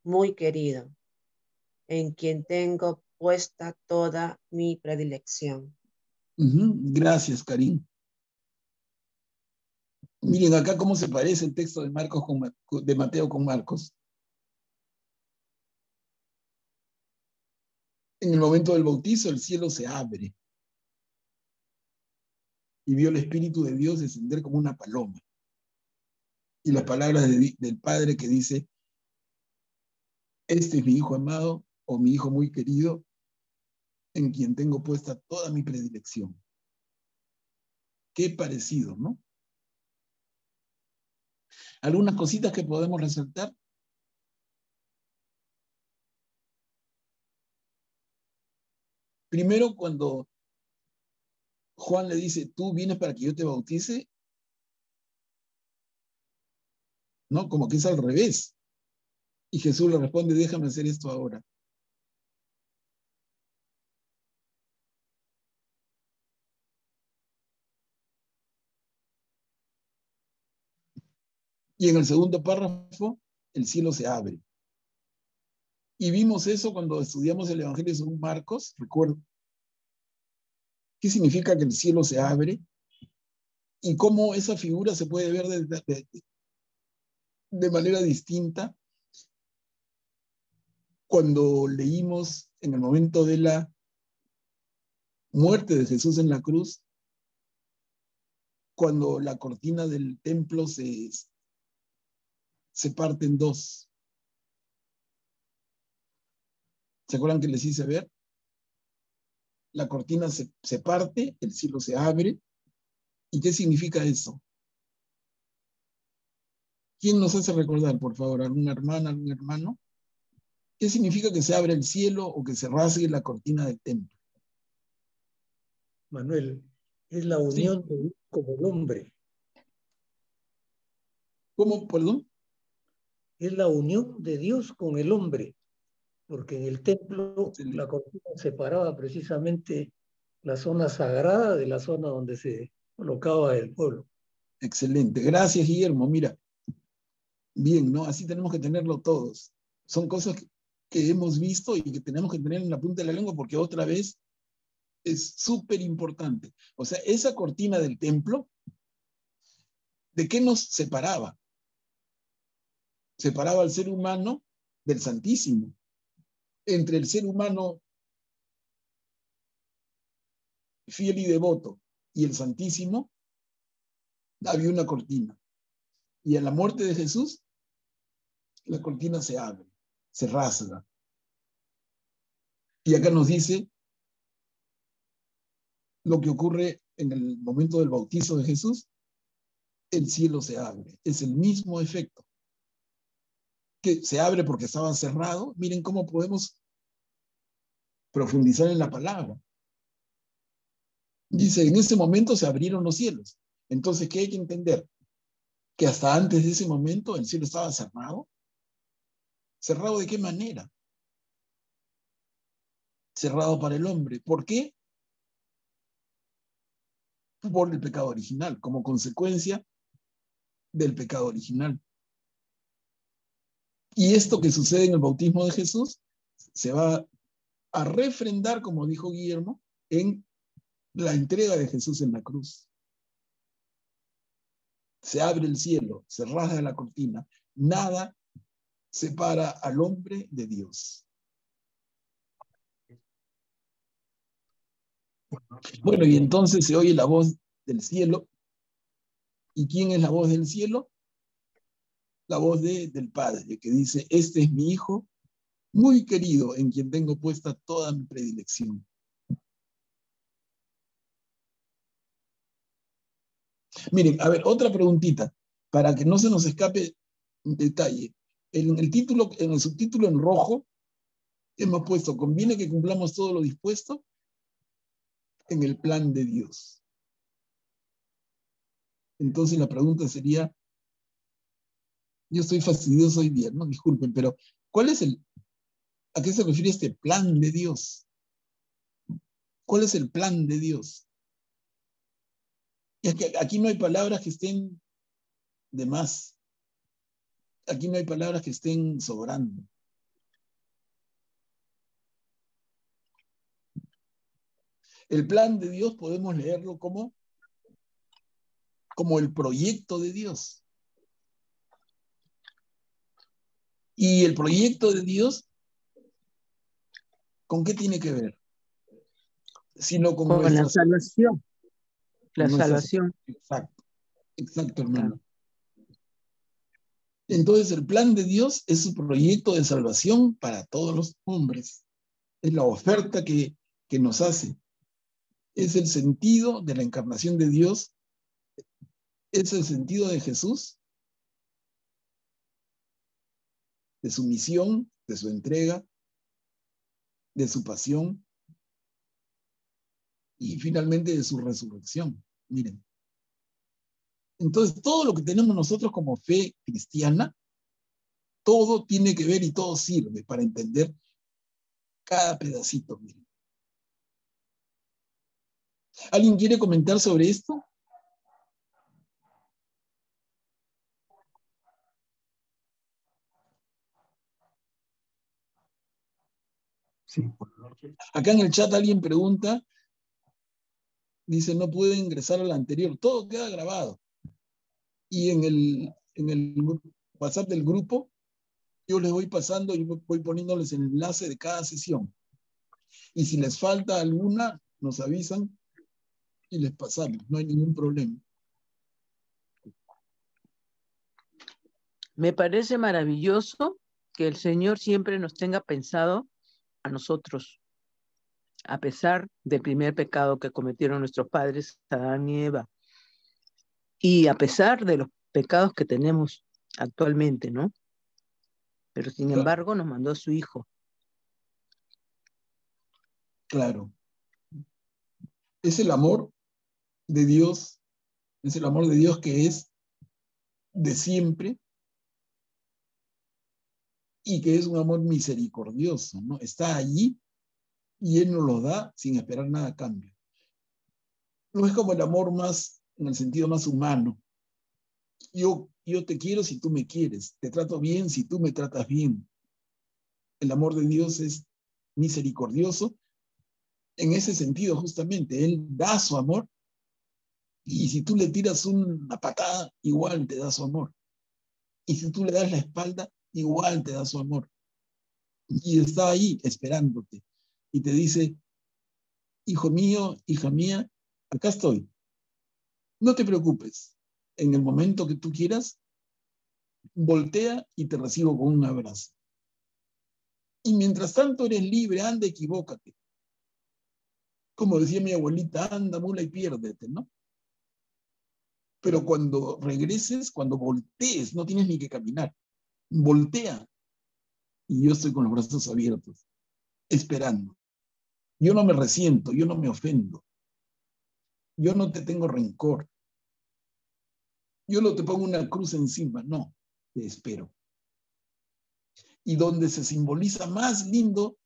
muy querido, en quien tengo puesta toda mi predilección. Gracias, Karim. Miren acá cómo se parece el texto de Mateo con Marcos. En el momento del bautizo, el cielo se abre y vio el Espíritu de Dios descender como una paloma. Y las palabras del Padre que dice, este es mi Hijo amado o mi Hijo muy querido, en quien tengo puesta toda mi predilección. Qué parecido, ¿no? Algunas cositas que podemos resaltar. Primero, cuando Juan le dice, tú vienes para que yo te bautice, ¿no? Como que es al revés. Y Jesús le responde, déjame hacer esto ahora. Y en el segundo párrafo, el cielo se abre. Y vimos eso cuando estudiamos el Evangelio según Marcos, recuerdo. ¿Qué significa que el cielo se abre? Y cómo esa figura se puede ver de manera distinta cuando leímos en el momento de la muerte de Jesús en la cruz, cuando la cortina del templo se parte en dos. ¿Se acuerdan que les hice ver? La cortina se parte, el cielo se abre. ¿Y qué significa eso? ¿Quién nos hace recordar, por favor? ¿Alguna hermana, algún hermano? ¿Qué significa que se abre el cielo o que se rasgue la cortina del templo? Manuel, es la unión de Dios con el hombre. ¿Cómo, perdón? Es la unión de Dios con el hombre, porque en el templo la cortina separaba precisamente la zona sagrada de la zona donde se colocaba el pueblo. Excelente. Gracias, Guillermo. Mira, bien, ¿no? Así tenemos que tenerlo todos. Son cosas que hemos visto y que tenemos que tener en la punta de la lengua porque otra vez es súper importante. O sea, esa cortina del templo, ¿de qué nos separaba? Separaba al ser humano del Santísimo. Entre el ser humano fiel y devoto y el Santísimo había una cortina. Y en la muerte de Jesús, la cortina se abre, se rasga. Y acá nos dice lo que ocurre en el momento del bautizo de Jesús, el cielo se abre. Es el mismo efecto. Que se abre porque estaba cerrado. Miren cómo podemos profundizar en la palabra. Dice, en ese momento se abrieron los cielos. Entonces, ¿qué hay que entender? Que hasta antes de ese momento el cielo estaba cerrado. ¿Cerrado de qué manera? Cerrado para el hombre. ¿Por qué? Por el pecado original, como consecuencia del pecado original. Y esto que sucede en el bautismo de Jesús se va a refrendar, como dijo Guillermo, en la entrega de Jesús en la cruz. Se abre el cielo, se rasga la cortina. Nada separa al hombre de Dios. Bueno, y entonces se oye la voz del cielo. ¿Y quién es la voz del cielo? La voz del Padre, que dice, este es mi Hijo muy querido, en quien tengo puesta toda mi predilección. Miren, a ver, otra preguntita, para que no se nos escape un detalle. En el subtítulo en rojo, hemos puesto, conviene que cumplamos todo lo dispuesto en el plan de Dios. Entonces la pregunta sería, yo estoy fastidioso hoy día, ¿no? Disculpen, pero ¿a qué se refiere este plan de Dios? ¿Cuál es el plan de Dios? Y es que aquí no hay palabras que estén de más. Aquí no hay palabras que estén sobrando. El plan de Dios podemos leerlo como el proyecto de Dios. Y el proyecto de Dios, ¿con qué tiene que ver? Sino con la salvación. La salvación. Exacto, hermano. Entonces el plan de Dios es su proyecto de salvación para todos los hombres. Es la oferta que nos hace. Es el sentido de la encarnación de Dios. Es el sentido de Jesús, de su misión, de su entrega, de su pasión y finalmente de su resurrección. Miren. Entonces, todo lo que tenemos nosotros como fe cristiana, todo tiene que ver y todo sirve para entender cada pedacito. Miren. ¿Alguien quiere comentar sobre esto? Sí. Acá en el chat alguien pregunta, dice, no puede ingresar al anterior. Todo queda grabado. Y en el WhatsApp del grupo, yo les voy pasando y voy poniéndoles el enlace de cada sesión. Y si les falta alguna, nos avisan y les pasamos, no hay ningún problema. Me parece maravilloso que el Señor siempre nos tenga pensado a nosotros, a pesar del primer pecado que cometieron nuestros padres, Adán y Eva, y a pesar de los pecados que tenemos actualmente, ¿no? Pero sin embargo nos mandó a su Hijo. Claro. Es el amor de Dios, es el amor de Dios que es de siempre y que es un amor misericordioso, ¿no? Está allí y Él nos lo da sin esperar nada a cambio. No es como el amor más, en el sentido más humano. Yo te quiero si tú me quieres, te trato bien si tú me tratas bien. El amor de Dios es misericordioso en ese sentido justamente. Él da su amor y si tú le tiras una patada, igual te da su amor. Y si tú le das la espalda, igual te da su amor. Y está ahí esperándote. Y te dice, hijo mío, hija mía, acá estoy. No te preocupes. En el momento que tú quieras, voltea y te recibo con un abrazo. Y mientras tanto eres libre, anda, equivócate. Como decía mi abuelita, anda, mula y piérdete, ¿no? Pero cuando regreses, cuando voltees, no tienes ni que caminar. Voltea. Y yo estoy con los brazos abiertos, esperando. Yo no me resiento, yo no me ofendo. Yo no te tengo rencor. Yo no te pongo una cruz encima, no, te espero. Y donde se simboliza más lindo,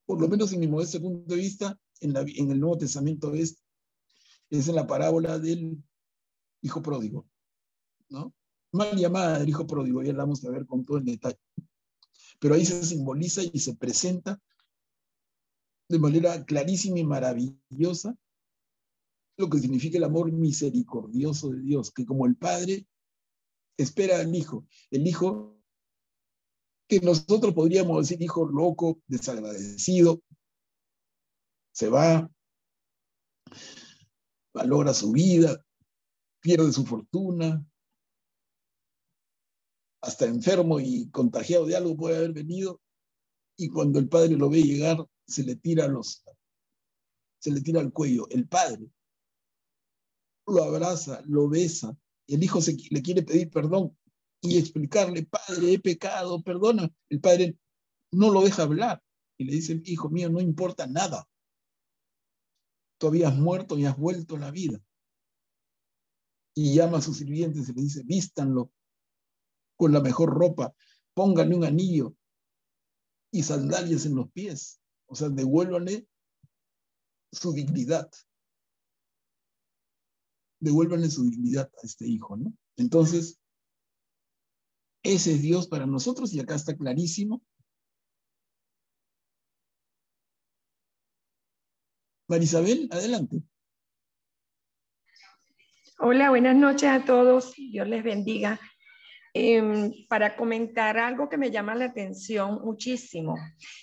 por lo menos en mi modesto punto de vista, en el Nuevo Testamento es en la parábola del hijo pródigo, ¿no? Mal llamada del hijo pródigo, ya la vamos a ver con todo el detalle. Pero ahí se simboliza y se presenta de manera clarísima y maravillosa lo que significa el amor misericordioso de Dios, que como el Padre espera al Hijo, el Hijo que nosotros podríamos decir hijo loco, desagradecido, se va, valora su vida, pierde su fortuna, hasta enfermo y contagiado de algo puede haber venido, y cuando el Padre lo ve llegar, se le tira al cuello. El Padre lo abraza, lo besa, el Hijo le quiere pedir perdón y explicarle, Padre, he pecado, perdona. El Padre no lo deja hablar y le dice, hijo mío, no importa nada. Tú habías muerto y has vuelto a la vida. Y llama a sus sirvientes y le dice, vístanlo con la mejor ropa, pónganle un anillo y sandalias en los pies. O sea, devuélvanle su dignidad. Devuélvanle su dignidad a este hijo, ¿no? Entonces, ese es Dios para nosotros y acá está clarísimo. Marisabel, adelante. Hola, buenas noches a todos. Dios les bendiga. Para comentar algo que me llama la atención muchísimo.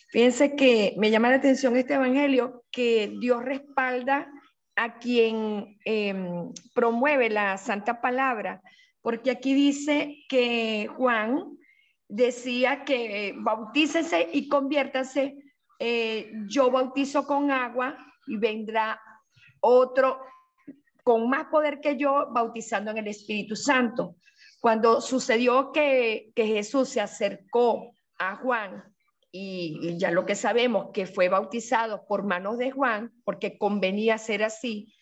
Fíjense que me llama la atención este evangelio, que Dios respalda a quien promueve la santa palabra, porque aquí dice que Juan decía que bautícense y conviértanse, yo bautizo con agua y vendrá otro con más poder que yo bautizando en el Espíritu Santo. Cuando sucedió que Jesús se acercó a Juan y ya lo que sabemos que fue bautizado por manos de Juan, porque convenía ser así,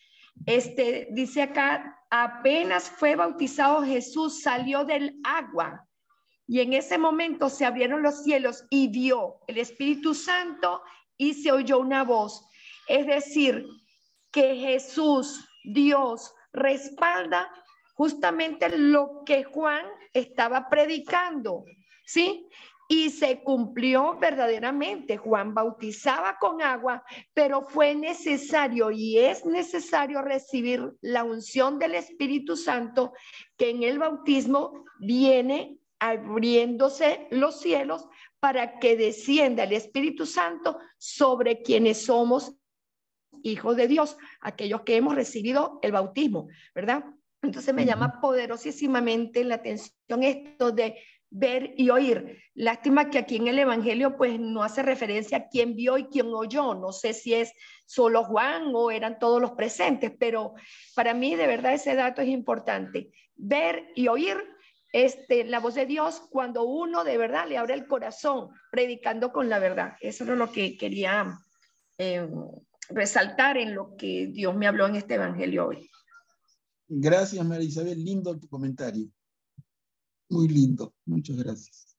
dice acá, apenas fue bautizado Jesús, salió del agua y en ese momento se abrieron los cielos y vio el Espíritu Santo y se oyó una voz. Es decir, que Jesús, Dios, respalda justamente lo que Juan estaba predicando, ¿sí? Y se cumplió verdaderamente. Juan bautizaba con agua, pero fue necesario y es necesario recibir la unción del Espíritu Santo, que en el bautismo viene abriéndose los cielos para que descienda el Espíritu Santo sobre quienes somos hijos de Dios, aquellos que hemos recibido el bautismo, ¿verdad? Entonces me llama poderosísimamente la atención esto de ver y oír. Lástima que aquí en el Evangelio pues no hace referencia a quién vio y quién oyó. No sé si es solo Juan o eran todos los presentes, pero para mí de verdad ese dato es importante. Ver y oír la voz de Dios cuando uno de verdad le abre el corazón predicando con la verdad. Eso es lo que quería resaltar en lo que Dios me habló en este Evangelio hoy. Gracias, María Isabel. Lindo tu comentario. Muy lindo. Muchas gracias.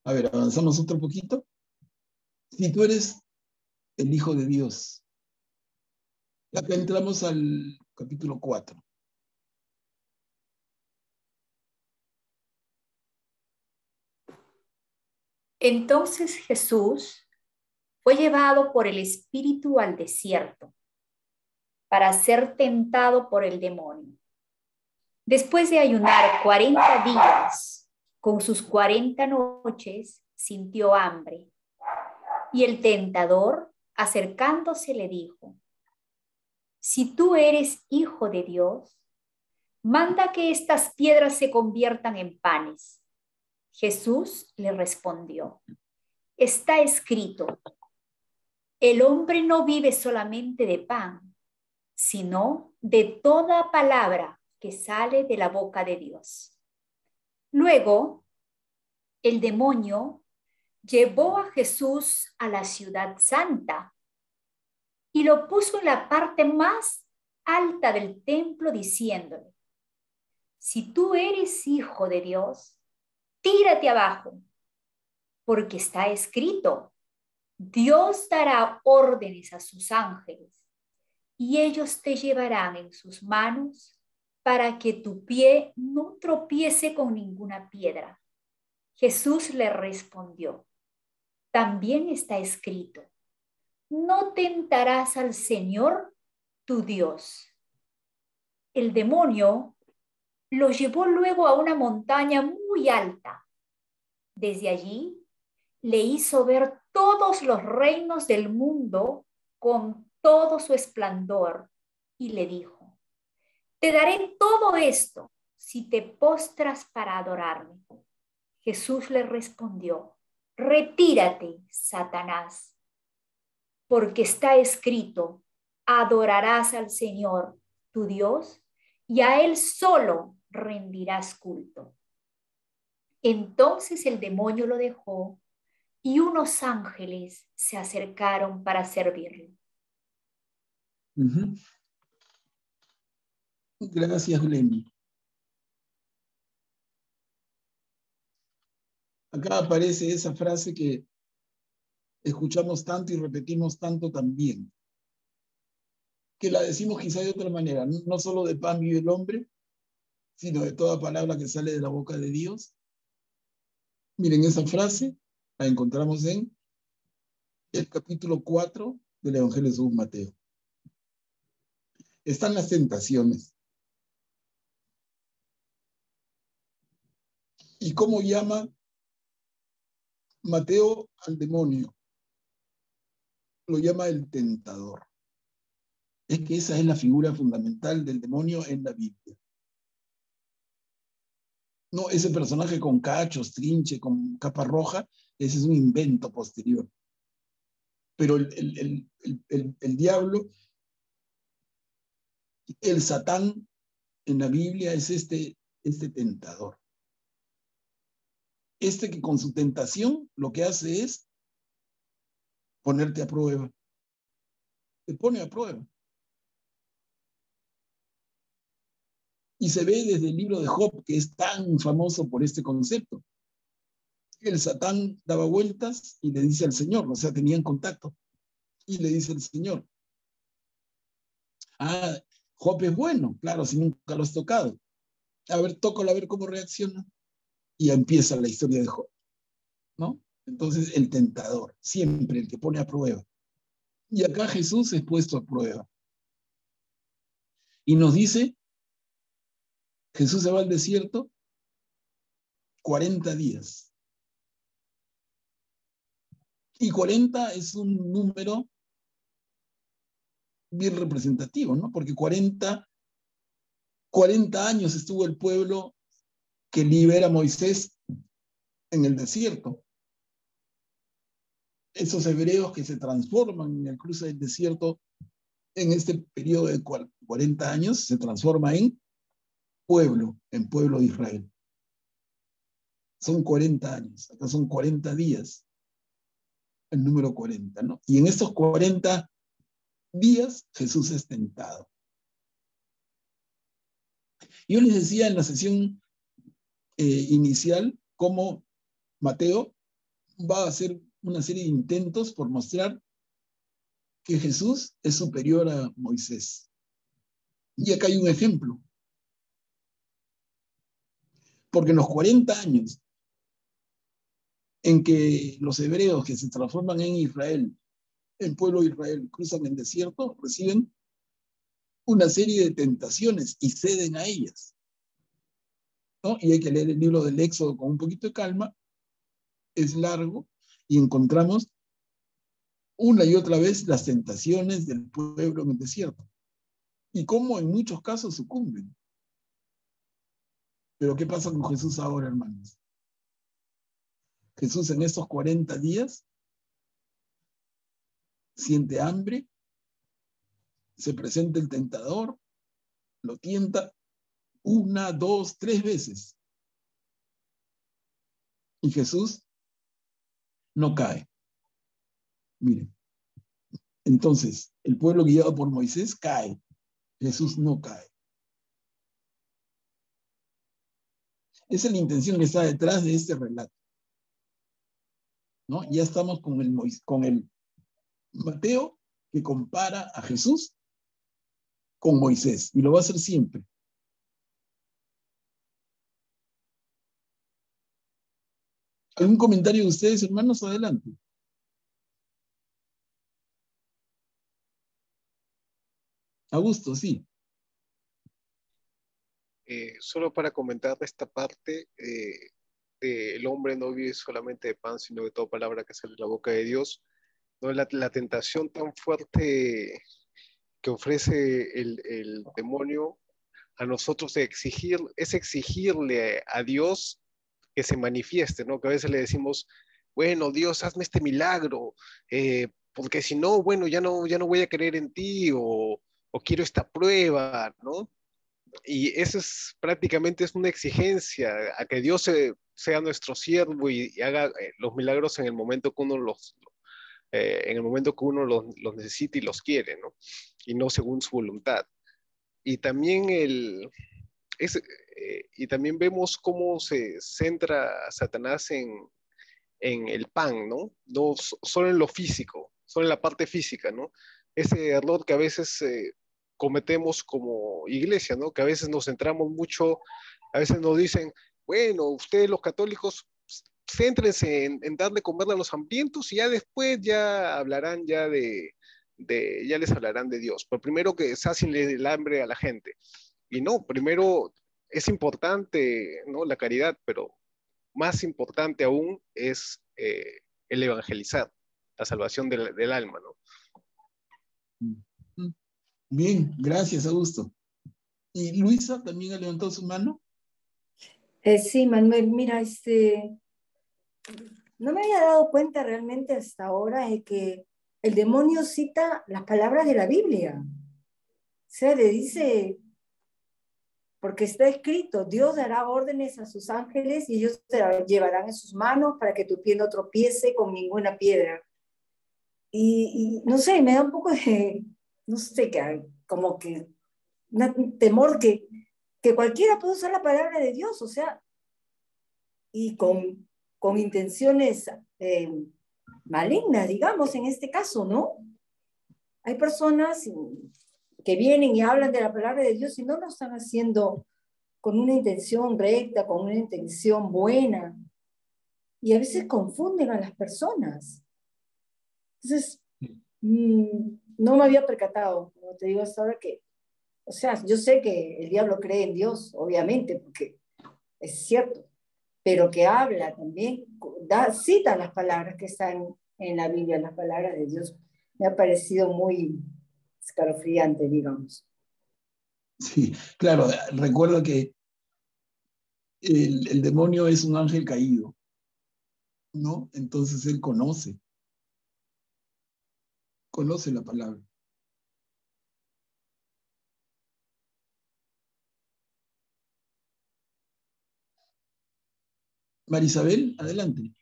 A ver, avanzamos otro poquito. Si tú eres el Hijo de Dios. Acá entramos al capítulo 4. Entonces Jesús fue llevado por el Espíritu al desierto para ser tentado por el demonio. Después de ayunar 40 días, con sus 40 noches, sintió hambre. Y el tentador, acercándose, le dijo: si tú eres hijo de Dios, manda que estas piedras se conviertan en panes. Jesús le respondió: está escrito, el hombre no vive solamente de pan, sino de toda palabra que sale de la boca de Dios. Luego, el demonio llevó a Jesús a la ciudad santa y lo puso en la parte más alta del templo, diciéndole: si tú eres hijo de Dios, tírate abajo, porque está escrito, Dios dará órdenes a sus ángeles y ellos te llevarán en sus manos para que tu pie no tropiece con ninguna piedra. Jesús le respondió: también está escrito, no tentarás al Señor tu Dios. El demonio lo llevó luego a una montaña muy alta. Desde allí le hizo ver todos los reinos del mundo con todo su esplendor y le dijo: te daré todo esto si te postras para adorarme. Jesús le respondió: retírate, Satanás, porque está escrito, adorarás al Señor, tu Dios, y a Él solo rendirás culto. Entonces el demonio lo dejó y unos ángeles se acercaron para servirle. Gracias, Lenny. Acá aparece esa frase que escuchamos tanto y repetimos tanto también, que la decimos quizá de otra manera, no solo de pan vive el hombre, sino de toda palabra que sale de la boca de Dios. Miren, esa frase la encontramos en el capítulo 4 del Evangelio de San Mateo. Están las tentaciones. ¿Y cómo llama Mateo al demonio? Lo llama el tentador. Es que esa es la figura fundamental del demonio en la Biblia. No, ese personaje con cachos, trinche, con capa roja, ese es un invento posterior. Pero el diablo, el Satán en la Biblia es este tentador. Este que con su tentación lo que hace es ponerte a prueba. Te pone a prueba. Y se ve desde el libro de Job, que es tan famoso por este concepto. El Satán daba vueltas y le dice al Señor, o sea, tenían contacto. Y le dice al Señor: ah, Job es bueno, claro, si nunca lo has tocado. A ver, tócalo, a ver cómo reacciona. Y empieza la historia de Job, ¿no? Entonces, el tentador, siempre el que pone a prueba. Y acá Jesús es puesto a prueba. Y nos dice, Jesús se va al desierto 40 días. Y 40 es un número bien representativo, ¿no? Porque 40 años estuvo el pueblo que libera a Moisés en el desierto. Esos hebreos que se transforman en el cruce del desierto en este periodo de 40 años se transforma en pueblo de Israel. Son 40 años, acá son 40 días, el número 40, ¿no? Y en estos 40 días Jesús es tentado. Yo les decía en la sesión inicial cómo Mateo va a hacer una serie de intentos por mostrar que Jesús es superior a Moisés. Y acá hay un ejemplo. Porque en los 40 años en que los hebreos que se transforman en Israel, el pueblo de Israel, cruzan el desierto, reciben una serie de tentaciones y ceden a ellas, ¿no? Y hay que leer el libro del Éxodo con un poquito de calma, es largo, y encontramos una y otra vez las tentaciones del pueblo en el desierto, y cómo en muchos casos sucumben. Pero ¿qué pasa con Jesús ahora, hermanos? Jesús en estos 40 días siente hambre, se presenta el tentador, lo tienta 1, 2, 3 veces. Y Jesús no cae. Miren, entonces el pueblo guiado por Moisés cae, Jesús no cae. Esa es la intención que está detrás de este relato, ¿no? Ya estamos con el Mateo que compara a Jesús con Moisés, y lo va a hacer siempre. ¿Algún comentario de ustedes, hermanos? Adelante. Augusto, sí. Solo para comentar esta parte, el hombre no vive solamente de pan, sino de toda palabra que sale de la boca de Dios. ¿No? La tentación tan fuerte que ofrece el demonio a nosotros de exigirle a Dios que se manifieste, ¿no? Que a veces le decimos, bueno, Dios, hazme este milagro, porque si no, bueno, ya no voy a creer en ti, o quiero esta prueba, ¿no? Y eso prácticamente es una exigencia a que Dios sea nuestro siervo y haga los milagros en el momento que uno los necesita y los quiere, ¿no? Y no según su voluntad. Y también y también vemos cómo se centra Satanás en el pan, ¿no? No solo en lo físico, solo en la parte física, ¿no? Ese error que a veces cometemos como iglesia, ¿no? Que a veces nos centramos mucho, a veces nos dicen, bueno, ustedes los católicos, céntrense en darle comer a los hambrientos y ya después ya hablarán ya ya les hablarán de Dios. Pero primero que sacien el hambre a la gente. Y no, primero es importante, ¿no? La caridad, pero más importante aún es el evangelizar, la salvación del alma, ¿no? Bien, gracias, Augusto. ¿Y Luisa también ha levantado su mano? Sí, Manuel, mira, no me había dado cuenta realmente hasta ahora de que el demonio cita las palabras de la Biblia. O sea, le dice, porque está escrito, Dios dará órdenes a sus ángeles y ellos te llevarán en sus manos para que tu pie no tropiece con ninguna piedra. Y no sé, me da un poco de, no sé, como que un temor que cualquiera puede usar la palabra de Dios, o sea, y con intenciones malignas, digamos, en este caso, ¿no? Hay personas que vienen y hablan de la palabra de Dios y no lo están haciendo con una intención recta, con una intención buena. Y a veces confunden a las personas. Entonces, no me había percatado, como te digo hasta ahora, que, o sea, yo sé que el diablo cree en Dios, obviamente, porque es cierto, pero que habla también, cita las palabras que están en la Biblia, las palabras de Dios. Me ha parecido muy escalofriante, digamos. Sí, claro, recuerda que el demonio es un ángel caído, ¿no? Entonces él conoce la palabra. Marisabel, adelante.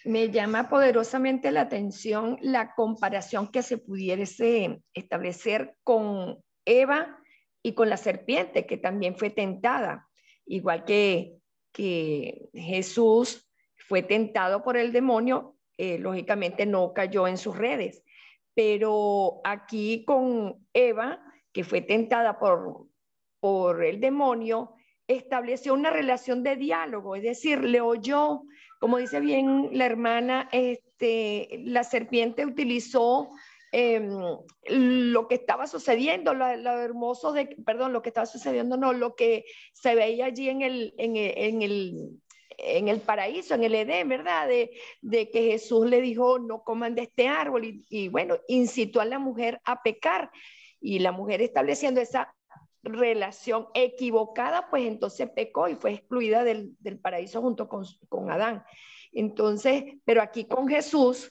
Me llama poderosamente la atención la comparación que se pudiese establecer con Eva y con la serpiente, que también fue tentada, igual que Jesús fue tentado por el demonio, lógicamente no cayó en sus redes, pero aquí con Eva, que fue tentada por el demonio, estableció una relación de diálogo, es decir, le oyó, como dice bien la hermana, la serpiente utilizó lo que estaba sucediendo, lo hermoso de, perdón, lo que estaba sucediendo, no, lo que se veía allí en el paraíso, en el Edén, ¿verdad? De que Jesús le dijo, no coman de este árbol, y bueno, incitó a la mujer a pecar, y la mujer estableciendo esa relación equivocada, pues entonces pecó y fue excluida del paraíso junto con Adán. Entonces, pero aquí con Jesús,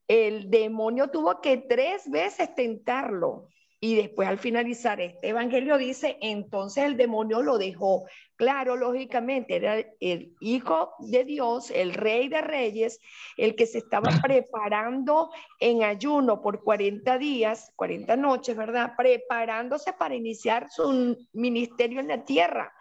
el demonio tuvo que 3 veces tentarlo. Y después al finalizar este evangelio dice, entonces el demonio lo dejó. Claro, lógicamente, era el Hijo de Dios, el Rey de Reyes, el que se estaba preparando en ayuno por 40 días, 40 noches, ¿verdad? Preparándose para iniciar su ministerio en la tierra.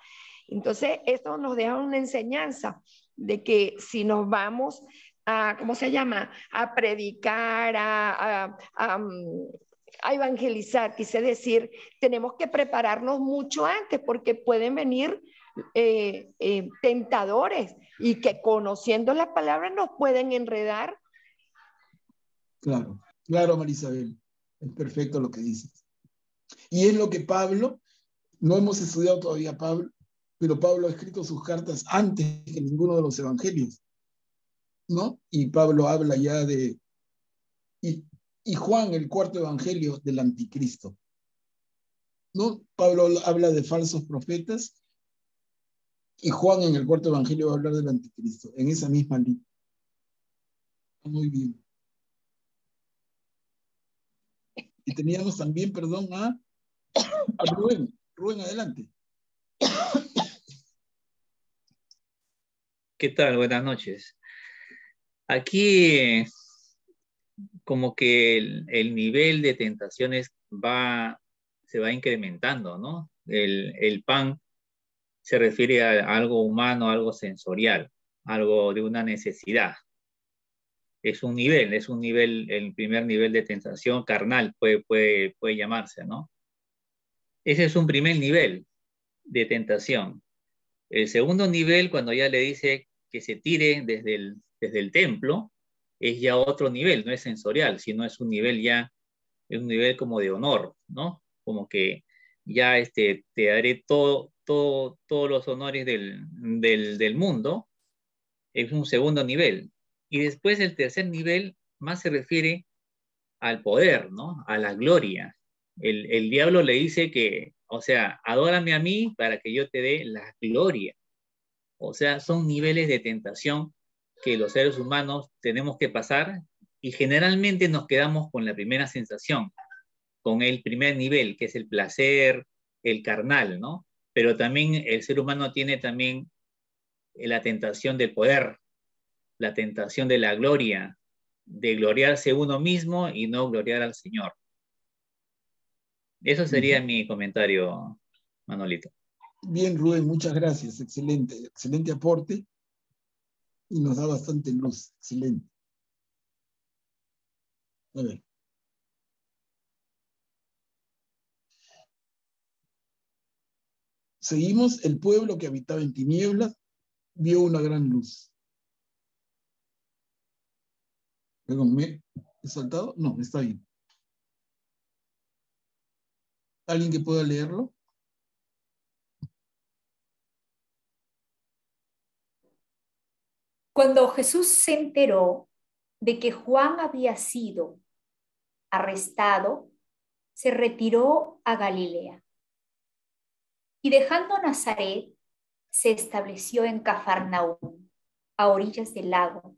Entonces, esto nos deja una enseñanza de que si nos vamos a, ¿cómo se llama? A predicar, a evangelizar, quise decir, tenemos que prepararnos mucho antes porque pueden venir tentadores y que conociendo las palabras nos pueden enredar. Claro, claro, Marisabel, es perfecto lo que dices. Y es lo que Pablo, no hemos estudiado todavía Pablo, pero Pablo ha escrito sus cartas antes que ninguno de los evangelios, ¿no? Y Pablo habla ya de... Y Juan, el cuarto evangelio del anticristo, ¿no? Pablo habla de falsos profetas y Juan en el cuarto evangelio va a hablar del anticristo, en esa misma línea. Muy bien. Y teníamos también, perdón, a Rubén. Rubén, adelante. ¿Qué tal? Buenas noches. Aquí como que el nivel de tentaciones se va incrementando, ¿no? El pan se refiere a algo humano, algo sensorial, algo de una necesidad. Es un nivel, el primer nivel de tentación carnal puede llamarse, ¿no? Ese es un primer nivel de tentación. El segundo nivel, cuando ya le dice que se tire desde el templo, es ya otro nivel, no es sensorial, sino es un nivel ya, es un nivel como de honor, ¿no? Como que ya te daré todos los honores del mundo, es un segundo nivel. Y después el tercer nivel más se refiere al poder, ¿no? A la gloria. El diablo le dice que, o sea, adórame a mí para que yo te dé la gloria. O sea, son niveles de tentación que los seres humanos tenemos que pasar y generalmente nos quedamos con la primera sensación, con el primer nivel, que es el placer, el carnal, ¿no? Pero también el ser humano tiene también la tentación del poder, la tentación de la gloria, de gloriarse uno mismo y no gloriar al Señor. Eso sería mi comentario, Manolito. Bien, Rubén, muchas gracias. Excelente, excelente aporte y nos da bastante luz. Excelente. A ver. Seguimos. El pueblo que habitaba en tinieblas vio una gran luz. Perdón, ¿me he saltado? No, está bien. ¿Alguien que pueda leerlo? Cuando Jesús se enteró de que Juan había sido arrestado, se retiró a Galilea. Y dejando Nazaret, se estableció en Cafarnaúm, a orillas del lago,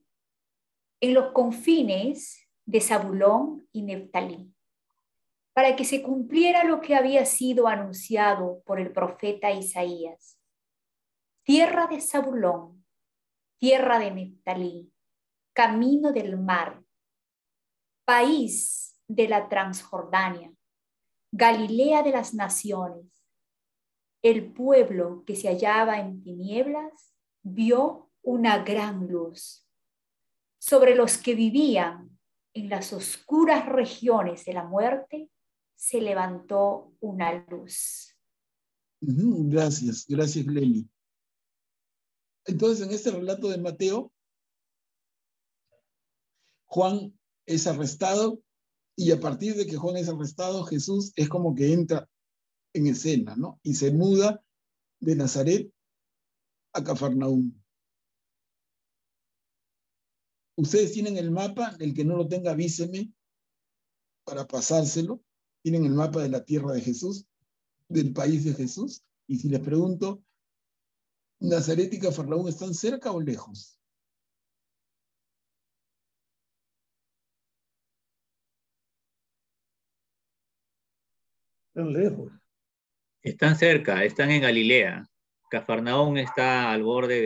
en los confines de Zabulón y Neftalí, para que se cumpliera lo que había sido anunciado por el profeta Isaías. Tierra de Zabulón, tierra de Neftalí, camino del mar, país de la Transjordania, Galilea de las naciones. El pueblo que se hallaba en tinieblas vio una gran luz. Sobre los que vivían en las oscuras regiones de la muerte, se levantó una luz. Gracias, gracias, Leli. Entonces, en este relato de Mateo, Juan es arrestado y a partir de que Juan es arrestado, Jesús es como que entra en escena, ¿no? Y se muda de Nazaret a Cafarnaúm. Ustedes tienen el mapa, el que no lo tenga avíseme para pasárselo. Tienen el mapa de la tierra de Jesús, del país de Jesús. Y si les pregunto, ¿Nazaret y Cafarnaúm están cerca o lejos? Están lejos. Están cerca, están en Galilea. Cafarnaúm está al borde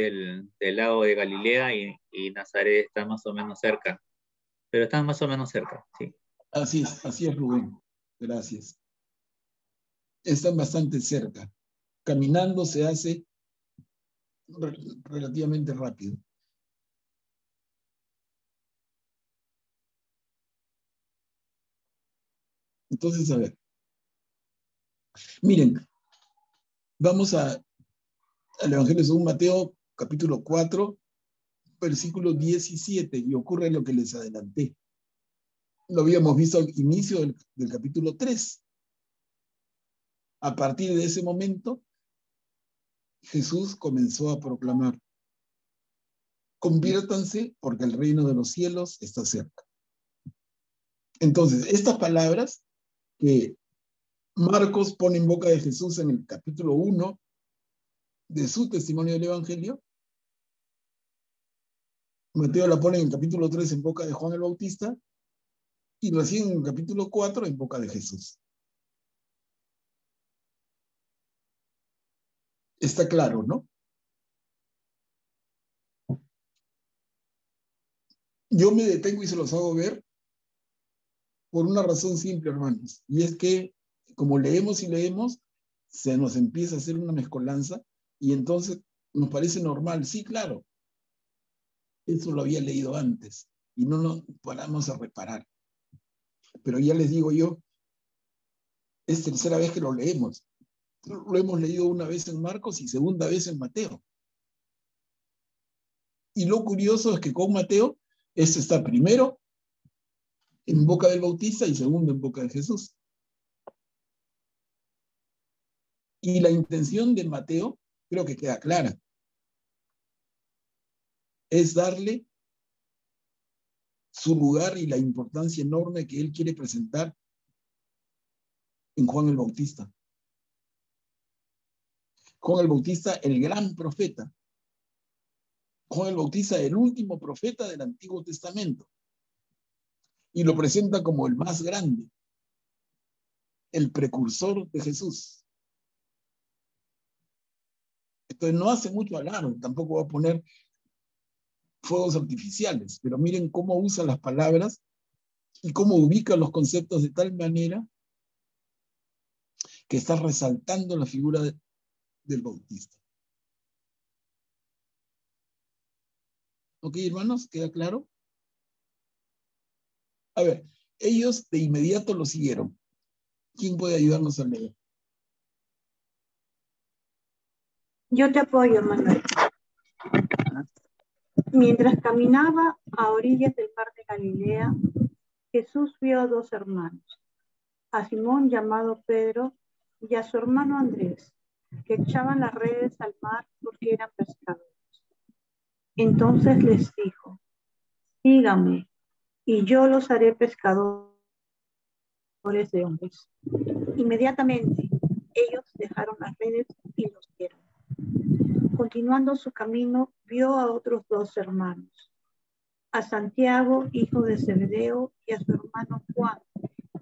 del lago de Galilea y Nazaret está más o menos cerca. Pero están más o menos cerca, sí. Así es, Rubén. Gracias. Están bastante cerca. Caminando se hace relativamente rápido. Entonces, a ver. Miren, vamos al Evangelio según Mateo, capítulo 4, versículo 17, y ocurre lo que les adelanté. Lo habíamos visto al inicio del capítulo 3. A partir de ese momento, Jesús comenzó a proclamar: conviértanse porque el reino de los cielos está cerca. Entonces, estas palabras que Marcos pone en boca de Jesús en el capítulo 1 de su testimonio del Evangelio, Mateo la pone en el capítulo 3 en boca de Juan el Bautista y recién en el capítulo 4 en boca de Jesús. Está claro, ¿no? Yo me detengo y se los hago ver por una razón simple, hermanos, y es que como leemos y leemos, se nos empieza a hacer una mezcolanza y entonces nos parece normal. Sí, claro, eso lo había leído antes y no nos paramos a reparar. Pero ya les digo yo, es tercera vez que lo leemos. Lo hemos leído una vez en Marcos y segunda vez en Mateo. Y lo curioso es que con Mateo, este está primero en boca del Bautista y segundo en boca de Jesús. Y la intención de Mateo creo que queda clara. Es darle su lugar y la importancia enorme que él quiere presentar en Juan el Bautista. Juan el Bautista, el gran profeta. Juan el Bautista, el último profeta del Antiguo Testamento. Y lo presenta como el más grande, el precursor de Jesús. Entonces no hace mucho alarde, tampoco va a poner fuegos artificiales, pero miren cómo usa las palabras y cómo ubica los conceptos de tal manera que está resaltando la figura del Bautista. ¿Ok, hermanos? ¿Queda claro? A ver, ellos de inmediato lo siguieron. ¿Quién puede ayudarnos a leer? Yo te apoyo, Manuel. Mientras caminaba a orillas del mar de Galilea, Jesús vio a dos hermanos, a Simón llamado Pedro y a su hermano Andrés, que echaban las redes al mar porque eran pescadores. Entonces les dijo: síganme y yo los haré pescadores de hombres. Inmediatamente ellos dejaron las redes y los vieron. Continuando su camino, vio a otros 2 hermanos, a Santiago, hijo de Zebedeo, y a su hermano Juan,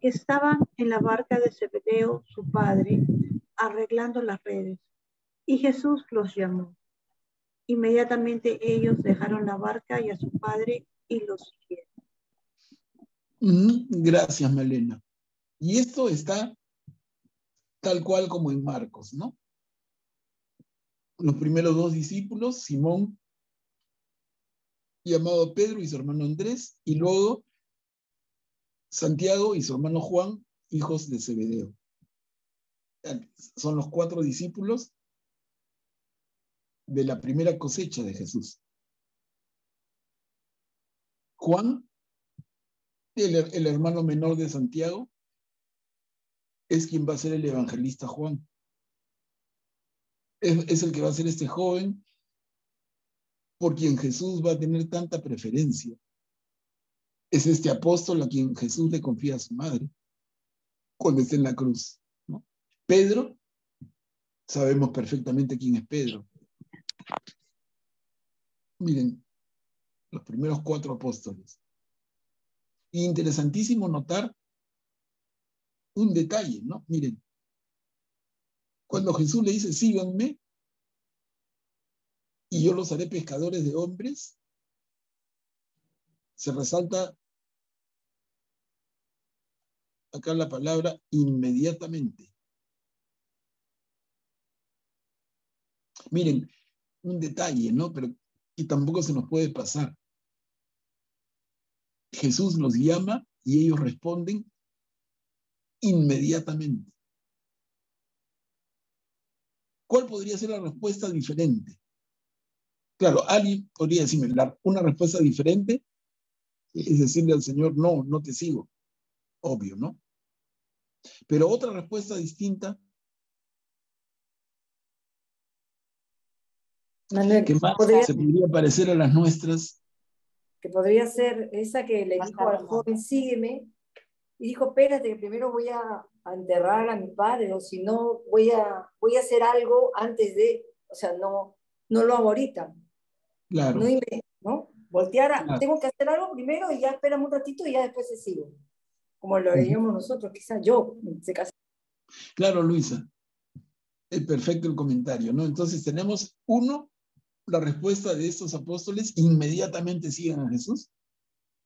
que estaban en la barca de Zebedeo, su padre, arreglando las redes. Y Jesús los llamó. Inmediatamente ellos dejaron la barca y a su padre y los siguieron. Gracias, Malena. Y esto está tal cual como en Marcos, ¿no? Los primeros 2 discípulos, Simón, llamado Pedro, y su hermano Andrés, y luego Santiago y su hermano Juan, hijos de Zebedeo. Son los 4 discípulos de la primera cosecha de Jesús. Juan, el hermano menor de Santiago, es quien va a ser el evangelista Juan. Es el que va a ser este joven por quien Jesús va a tener tanta preferencia. Es este apóstol a quien Jesús le confía a su madre cuando está en la cruz, ¿no? Pedro, sabemos perfectamente quién es Pedro. Miren, los primeros 4 apóstoles. Y interesantísimo notar un detalle, ¿no? Miren, cuando Jesús le dice, síganme, y yo los haré pescadores de hombres, se resalta acá la palabra inmediatamente. Miren, un detalle, ¿no? Pero y tampoco se nos puede pasar. Jesús los llama y ellos responden inmediatamente. ¿Cuál podría ser la respuesta diferente? Claro, alguien podría decirme, una respuesta diferente es decirle al Señor, no, no te sigo. Obvio, ¿no? Pero otra respuesta distinta, Manuel, que más se podría parecer a las nuestras. Que podría ser esa que le dijo al joven, sígueme, y dijo, espérate, que primero voy a enterrar a mi padre, o si no, voy a hacer algo antes de, o sea, no lo hago ahorita. Claro. ¿No? Voltear, claro. Tengo que hacer algo primero y ya espérame un ratito y ya después se sigo. Como lo haríamos nosotros, quizás yo, en ese caso. Claro, Luisa. Es perfecto el comentario, ¿no? Entonces tenemos la respuesta de estos apóstoles, inmediatamente siguen a Jesús,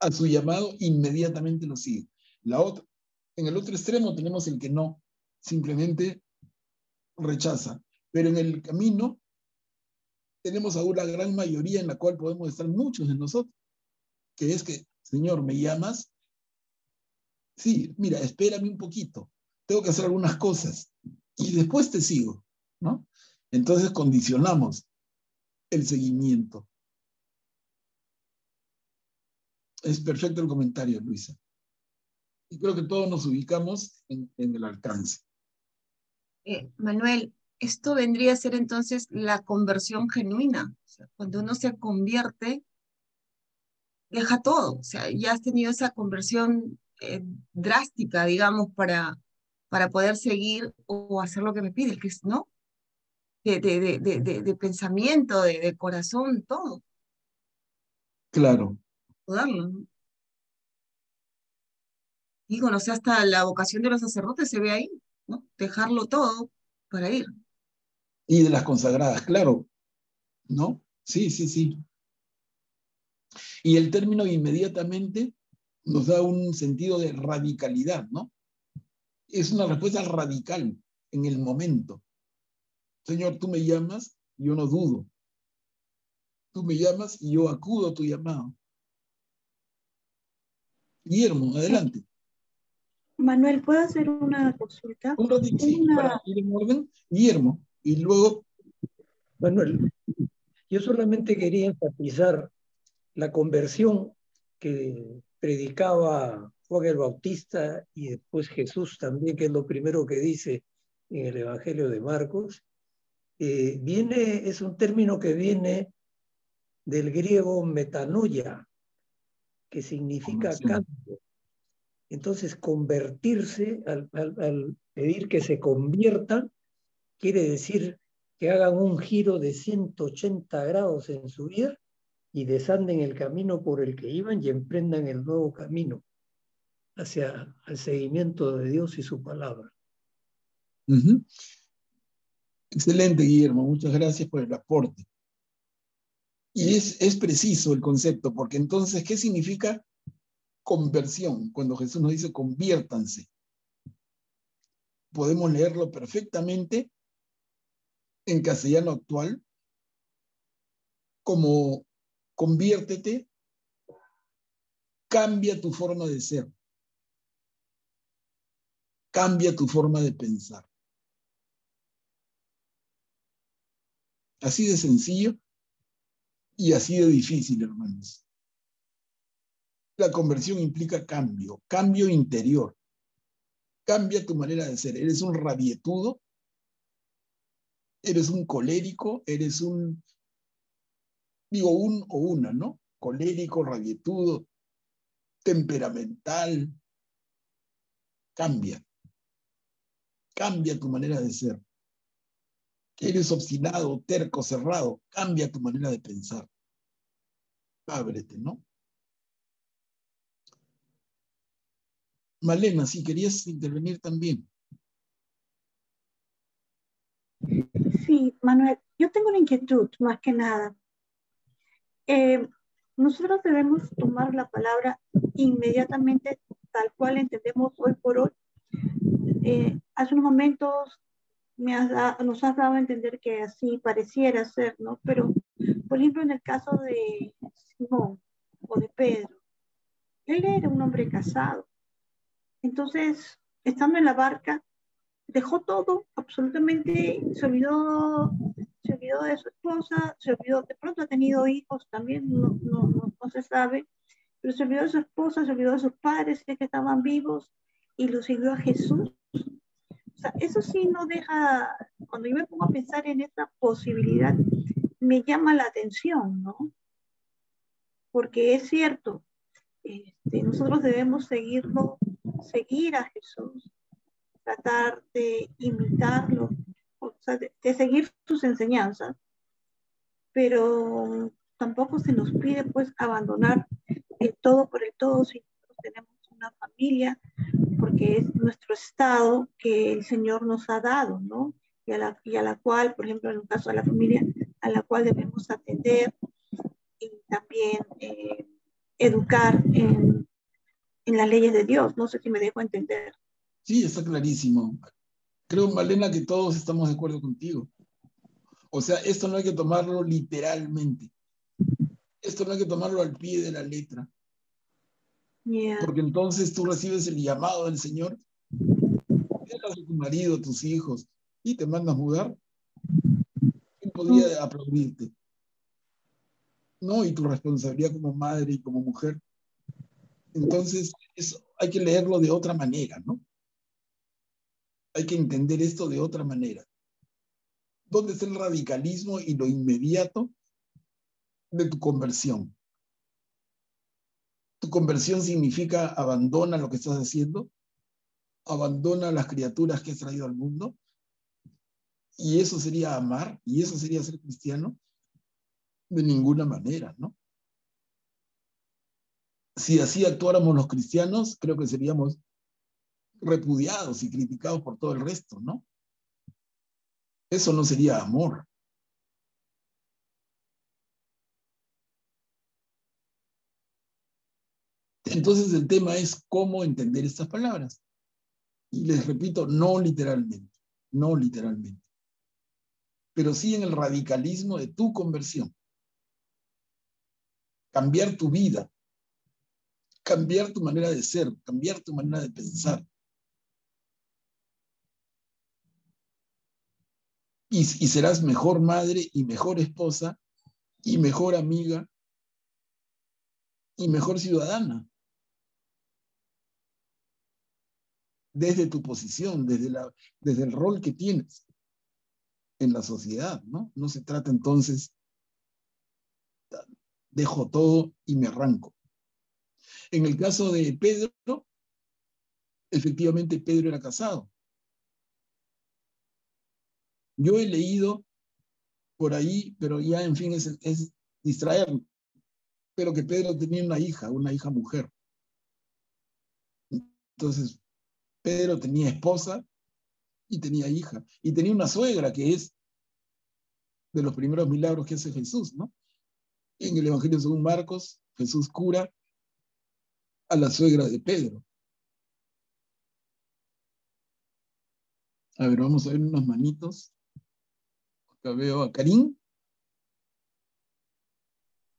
a su llamado, inmediatamente lo siguen. La otra, en el otro extremo tenemos el que no, simplemente rechaza. Pero en el camino tenemos aún la gran mayoría en la cual podemos estar muchos de nosotros, que es que, Señor, ¿me llamas? Sí, mira, espérame un poquito, tengo que hacer algunas cosas y después te sigo, ¿no? Entonces condicionamos el seguimiento. Es perfecto el comentario, Luisa. Y creo que todos nos ubicamos en el alcance. Manuel, esto vendría a ser entonces la conversión genuina. O sea, cuando uno se convierte, deja todo. O sea, ya has tenido esa conversión drástica, digamos, para poder seguir o hacer lo que me pide, que es, ¿no? De pensamiento, de corazón, todo. Claro. Darlo, ¿no? Digo, no sé, hasta la vocación de los sacerdotes se ve ahí, ¿no? Dejarlo todo para ir. Y de las consagradas, claro, ¿no? Sí, sí, sí. Y el término inmediatamente nos da un sentido de radicalidad, ¿no? Es una respuesta radical en el momento. Señor, tú me llamas, yo no dudo. Tú me llamas y yo acudo a tu llamado. Guillermo, adelante. Manuel, ¿puedo hacer una consulta? Un ratito, sí, para ir en orden. Guillermo, y luego... Manuel, yo solamente quería enfatizar la conversión que predicaba Juan el Bautista y después Jesús también, que es lo primero que dice en el Evangelio de Marcos. Es un término que viene del griego metanoia, que significa Conversión. cambio. Entonces, convertirse, al pedir que se conviertan, quiere decir que hagan un giro de 180 grados en su vida y desanden el camino por el que iban y emprendan el nuevo camino hacia el seguimiento de Dios y su palabra. Uh-huh. Excelente, Guillermo. Muchas gracias por el aporte. Y es preciso el concepto, porque entonces, ¿qué significa conversión? Cuando Jesús nos dice conviértanse. Podemos leerlo perfectamente en castellano actual como conviértete, cambia tu forma de ser, cambia tu forma de pensar. Así de sencillo y así de difícil, hermanos. La conversión implica cambio, cambio interior. Cambia tu manera de ser. Eres un rabietudo, eres un colérico, eres un o una, ¿no? Colérico, rabietudo, temperamental. Cambia. Cambia tu manera de ser. Eres obstinado, terco, cerrado. Cambia tu manera de pensar. Ábrete, ¿no? Malena, si querías intervenir también. Sí, Manuel, yo tengo una inquietud más que nada. Nosotros debemos tomar la palabra inmediatamente tal cual entendemos hoy por hoy. Hace unos momentos nos has dado a entender que así pareciera ser, ¿no? Pero, por ejemplo, en el caso de Simón o de Pedro, él era un hombre casado. Entonces, estando en la barca, dejó todo, absolutamente, se olvidó de su esposa, se olvidó, de pronto ha tenido hijos también, no se sabe, pero se olvidó de su esposa, se olvidó de sus padres que estaban vivos y lo siguió a Jesús. O sea, eso sí no deja, cuando yo me pongo a pensar en esta posibilidad, me llama la atención, ¿no? Porque es cierto, nosotros debemos seguir a Jesús, tratar de imitarlo, o sea, de seguir sus enseñanzas, pero tampoco se nos pide pues abandonar el todo por el todo si nosotros tenemos una familia, porque es nuestro estado que el Señor nos ha dado, ¿no? Y a la cual, por ejemplo, en el caso de la familia, a la cual debemos atender y también educar en las leyes de Dios. No sé si me dejo entender. Sí, está clarísimo. Creo, Malena, que todos estamos de acuerdo contigo. O sea, esto no hay que tomarlo literalmente. Esto no hay que tomarlo al pie de la letra. Yeah. Porque entonces tú recibes el llamado del Señor, dejas a tu marido, a tus hijos, y te mandas mudar. ¿Quién podría aplaudirte? ¿No? Y tu responsabilidad como madre y como mujer. Entonces, eso hay que leerlo de otra manera, ¿no? Hay que entender esto de otra manera. ¿Dónde está el radicalismo y lo inmediato de tu conversión? Tu conversión significa abandona lo que estás haciendo, abandona las criaturas que has traído al mundo, y eso sería amar, y eso sería ser cristiano, de ninguna manera, ¿no? Si así actuáramos los cristianos, creo que seríamos repudiados y criticados por todo el resto, ¿no? Eso no sería amor. Entonces el tema es cómo entender estas palabras. Y les repito, no literalmente, no literalmente, pero sí en el radicalismo de tu conversión. Cambiar tu vida, cambiar tu manera de ser, cambiar tu manera de pensar. Y serás mejor madre y mejor esposa y mejor amiga y mejor ciudadana. Desde tu posición, desde el rol que tienes en la sociedad, ¿no? No se trata entonces, dejo todo y me arranco. En el caso de Pedro, efectivamente Pedro era casado. Yo he leído por ahí, pero ya en fin es distraerme, pero que Pedro tenía una hija mujer. Entonces, Pedro tenía esposa y tenía hija, y tenía una suegra que es de los primeros milagros que hace Jesús, ¿no? En el Evangelio según Marcos, Jesús cura a la suegra de Pedro. A ver, vamos a ver unas manitos. Acá veo a Karim.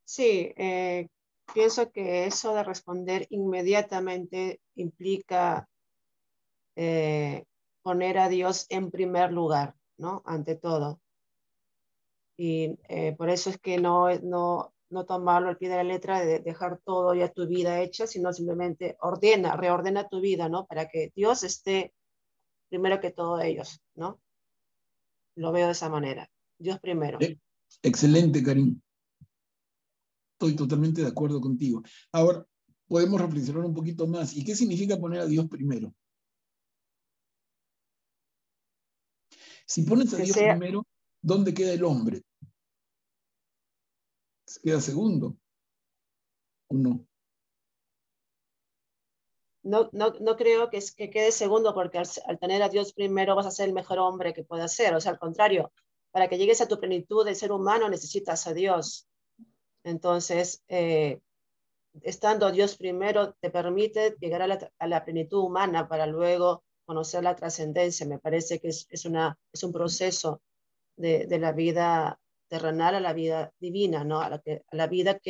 Sí, pienso que eso de responder inmediatamente implica poner a Dios en primer lugar, ¿no? Ante todo. Y por eso es que no tomarlo al pie de la letra, de dejar todo ya tu vida hecha, sino simplemente reordena tu vida, ¿no? Para que Dios esté primero que todo ellos, ¿no? Lo veo de esa manera. Dios primero. Excelente, Karim. Estoy totalmente de acuerdo contigo. Ahora, podemos reflexionar un poquito más. ¿Y qué significa poner a Dios primero? Si pones a Dios primero, ¿dónde queda el hombre? ¿Queda segundo o no? No creo que quede segundo, porque al tener a Dios primero vas a ser el mejor hombre que puedas ser. O sea, al contrario, para que llegues a tu plenitud de ser humano necesitas a Dios. Entonces, estando Dios primero te permite llegar a la plenitud humana para luego conocer la trascendencia. Me parece que es un proceso de la vida terrenal a la vida divina, ¿no? A la vida a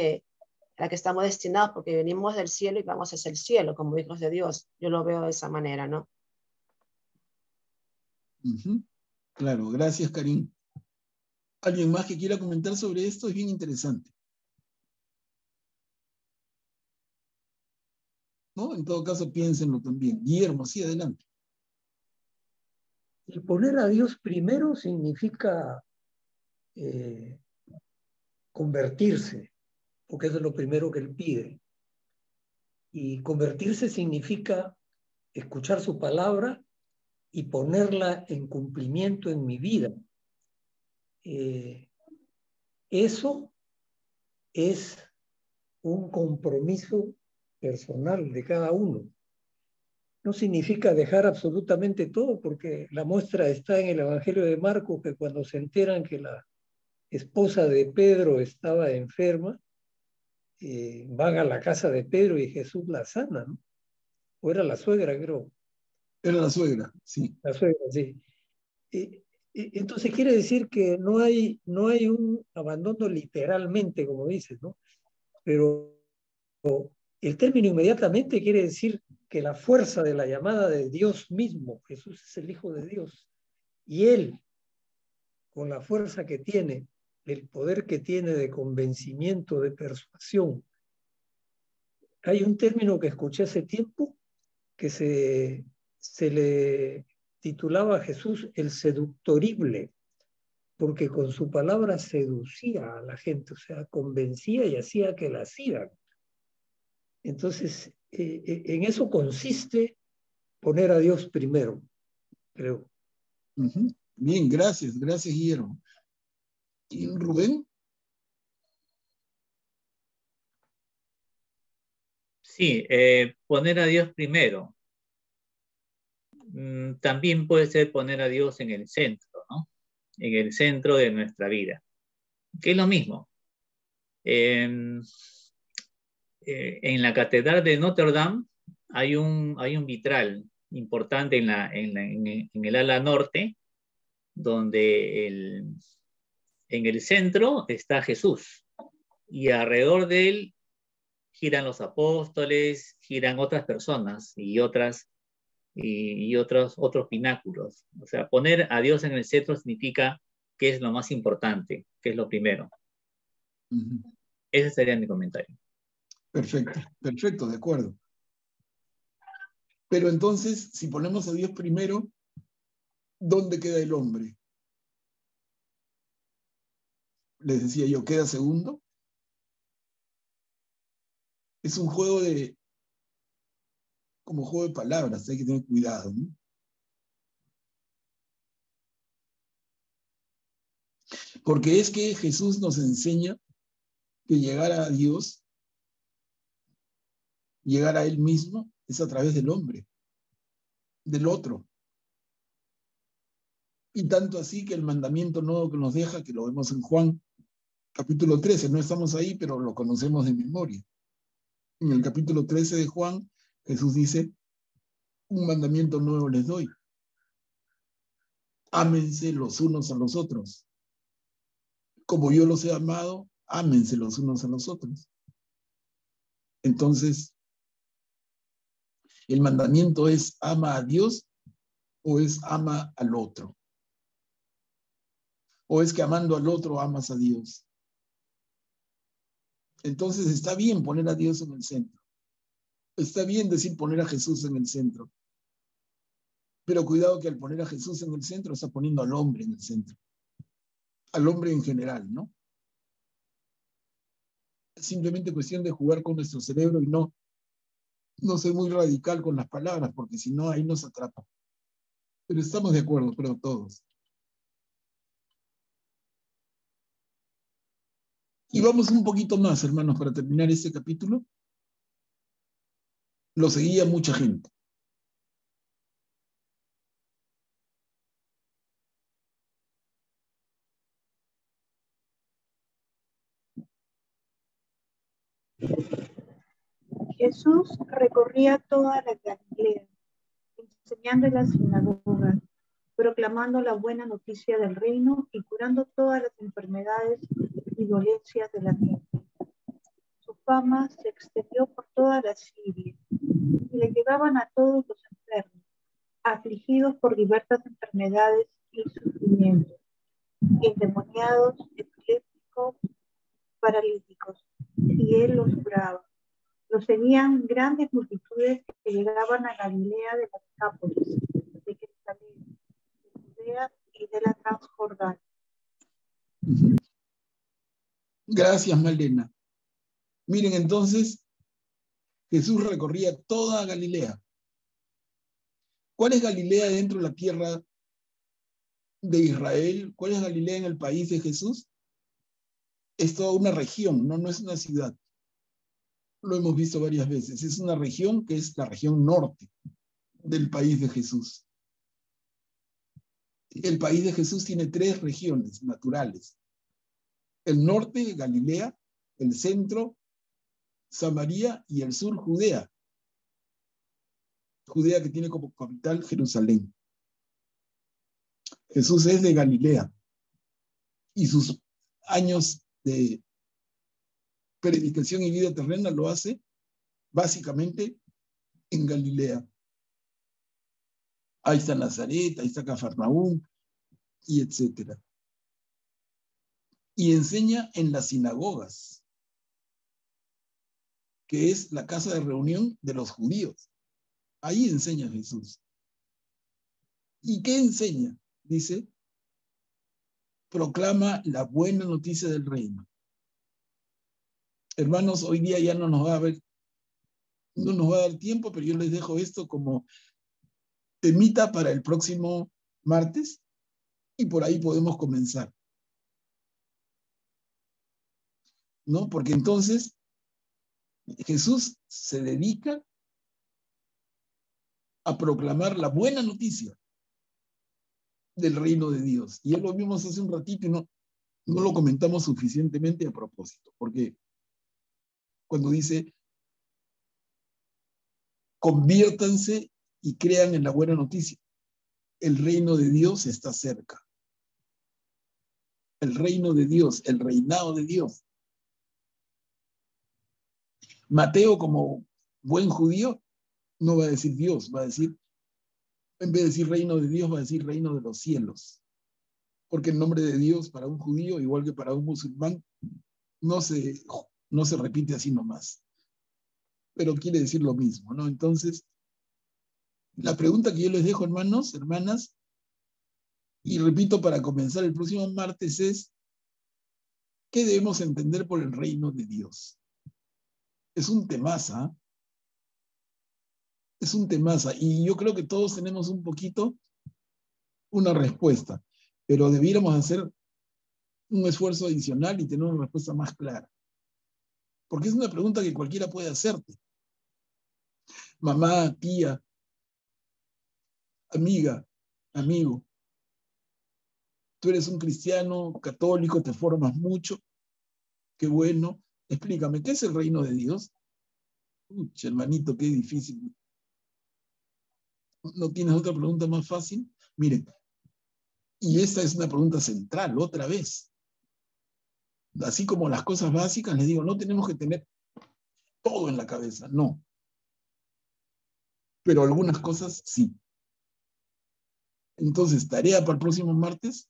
la que estamos destinados, porque venimos del cielo y vamos hacia el cielo como hijos de Dios. Yo lo veo de esa manera, ¿no? Claro, gracias, Karim. ¿Alguien más que quiera comentar sobre esto? Es bien interesante. ¿No? En todo caso, piénsenlo también. Guillermo, sí, adelante. El poner a Dios primero significa convertirse, porque eso es lo primero que Él pide. Y convertirse significa escuchar su palabra y ponerla en cumplimiento en mi vida. Eso es un compromiso personal de cada uno. No significa dejar absolutamente todo, porque la muestra está en el Evangelio de Marcos, que cuando se enteran que la esposa de Pedro estaba enferma, van a la casa de Pedro y Jesús la sana, ¿no? O era la suegra, creo. Era la suegra, sí. La suegra, sí. Entonces quiere decir que no hay un abandono literalmente, como dices, ¿no? Pero el término inmediatamente quiere decir que la fuerza de la llamada de Dios mismo, Jesús es el Hijo de Dios, y Él, con la fuerza que tiene, el poder que tiene de convencimiento, de persuasión. Hay un término que escuché hace tiempo que se le titulaba a Jesús el seductorible, porque con su palabra seducía a la gente, o sea, convencía y hacía que la sigan. Entonces, en eso consiste poner a Dios primero, creo. Bien, gracias, Guillermo. ¿Y Rubén? Sí, poner a Dios primero. También puede ser poner a Dios en el centro, ¿no? En el centro de nuestra vida, que es lo mismo. En la Catedral de Notre Dame hay un vitral importante en el ala norte, donde en el centro está Jesús, y alrededor de él giran los apóstoles, giran otras personas y otros pináculos. O sea, poner a Dios en el centro significa que es lo más importante, que es lo primero. Ese sería mi comentario. Perfecto, de acuerdo. Pero entonces, si ponemos a Dios primero, ¿dónde queda el hombre? Les decía yo, ¿queda segundo? Es un juego de como juego de palabras, hay que tener cuidado, ¿no? Porque es que Jesús nos enseña que llegar a Dios, llegar a Él mismo, es a través del hombre, del otro. Y tanto así que el mandamiento nuevo que nos deja, que lo vemos en Juan, capítulo 13, no estamos ahí, pero lo conocemos de memoria. En el capítulo 13 de Juan, Jesús dice, un mandamiento nuevo les doy. Ámense los unos a los otros. Como yo los he amado, ámense los unos a los otros. Entonces, ¿el mandamiento es ama a Dios o es ama al otro? ¿O es que amando al otro amas a Dios? Entonces está bien poner a Dios en el centro. Está bien decir poner a Jesús en el centro. Pero cuidado que al poner a Jesús en el centro está poniendo al hombre en el centro. Al hombre en general, ¿no? Es simplemente cuestión de jugar con nuestro cerebro y no ser muy radical con las palabras, porque si no, ahí nos atrapa. Pero estamos de acuerdo, creo, todos. Y vamos un poquito más, hermanos, para terminar este capítulo. Lo seguía mucha gente. Jesús recorría toda la Galilea, enseñando en las sinagogas, proclamando la buena noticia del reino y curando todas las enfermedades y dolencias de la gente. Su fama se extendió por toda la Siria y le llegaban a todos los enfermos, afligidos por diversas enfermedades y sufrimientos, endemoniados, epilépticos, paralíticos, y él los curaba. Lo seguían grandes multitudes que llegaban a Galilea de las Decápolis, de Jerusalén, de Judea y de la Transjordania. Gracias, Malena. Miren, entonces, Jesús recorría toda Galilea. ¿Cuál es Galilea dentro de la tierra de Israel? ¿Cuál es Galilea en el país de Jesús? Es toda una región, no es una ciudad. Lo hemos visto varias veces. Es una región que es la región norte del país de Jesús. El país de Jesús tiene 3 regiones naturales. El norte, Galilea, el centro, Samaria, y el sur, Judea. Judea que tiene como capital Jerusalén. Jesús es de Galilea y sus años de predicación y vida terrena lo hace básicamente en Galilea. Ahí está Nazaret, ahí está Cafarnaúm, y etcétera. Y enseña en las sinagogas, que es la casa de reunión de los judíos. Ahí enseña Jesús. ¿Y qué enseña? Dice, proclama la buena noticia del reino. Hermanos, hoy día ya no nos va a dar tiempo, pero yo les dejo esto como temita para el próximo martes y por ahí podemos comenzar. ¿No? Porque entonces Jesús se dedica a proclamar la buena noticia del reino de Dios. Y ya lo vimos hace un ratito y no lo comentamos suficientemente a propósito, porque cuando dice, conviértanse y crean en la buena noticia, el reino de Dios está cerca. El reino de Dios, el reinado de Dios. Mateo, como buen judío, no va a decir Dios, va a decir, en vez de decir reino de Dios, va a decir reino de los cielos. Porque el nombre de Dios para un judío, igual que para un musulmán, no se repite así nomás. Pero quiere decir lo mismo, ¿no? Entonces, la pregunta que yo les dejo, hermanos, hermanas, y repito para comenzar el próximo martes es, ¿qué debemos entender por el reino de Dios? Es un temazo, ¿eh? Es un temazo. Y yo creo que todos tenemos un poquito una respuesta, pero debiéramos hacer un esfuerzo adicional y tener una respuesta más clara. Porque es una pregunta que cualquiera puede hacerte. Mamá, tía, amiga, amigo. Tú eres un cristiano católico, te formas mucho. Qué bueno. Explícame, ¿qué es el reino de Dios? Uy, hermanito, qué difícil. ¿No tienes otra pregunta más fácil? Miren, y esta es una pregunta central, otra vez. Así como las cosas básicas, les digo, no tenemos que tener todo en la cabeza, no. Pero algunas cosas sí. Entonces, tarea para el próximo martes,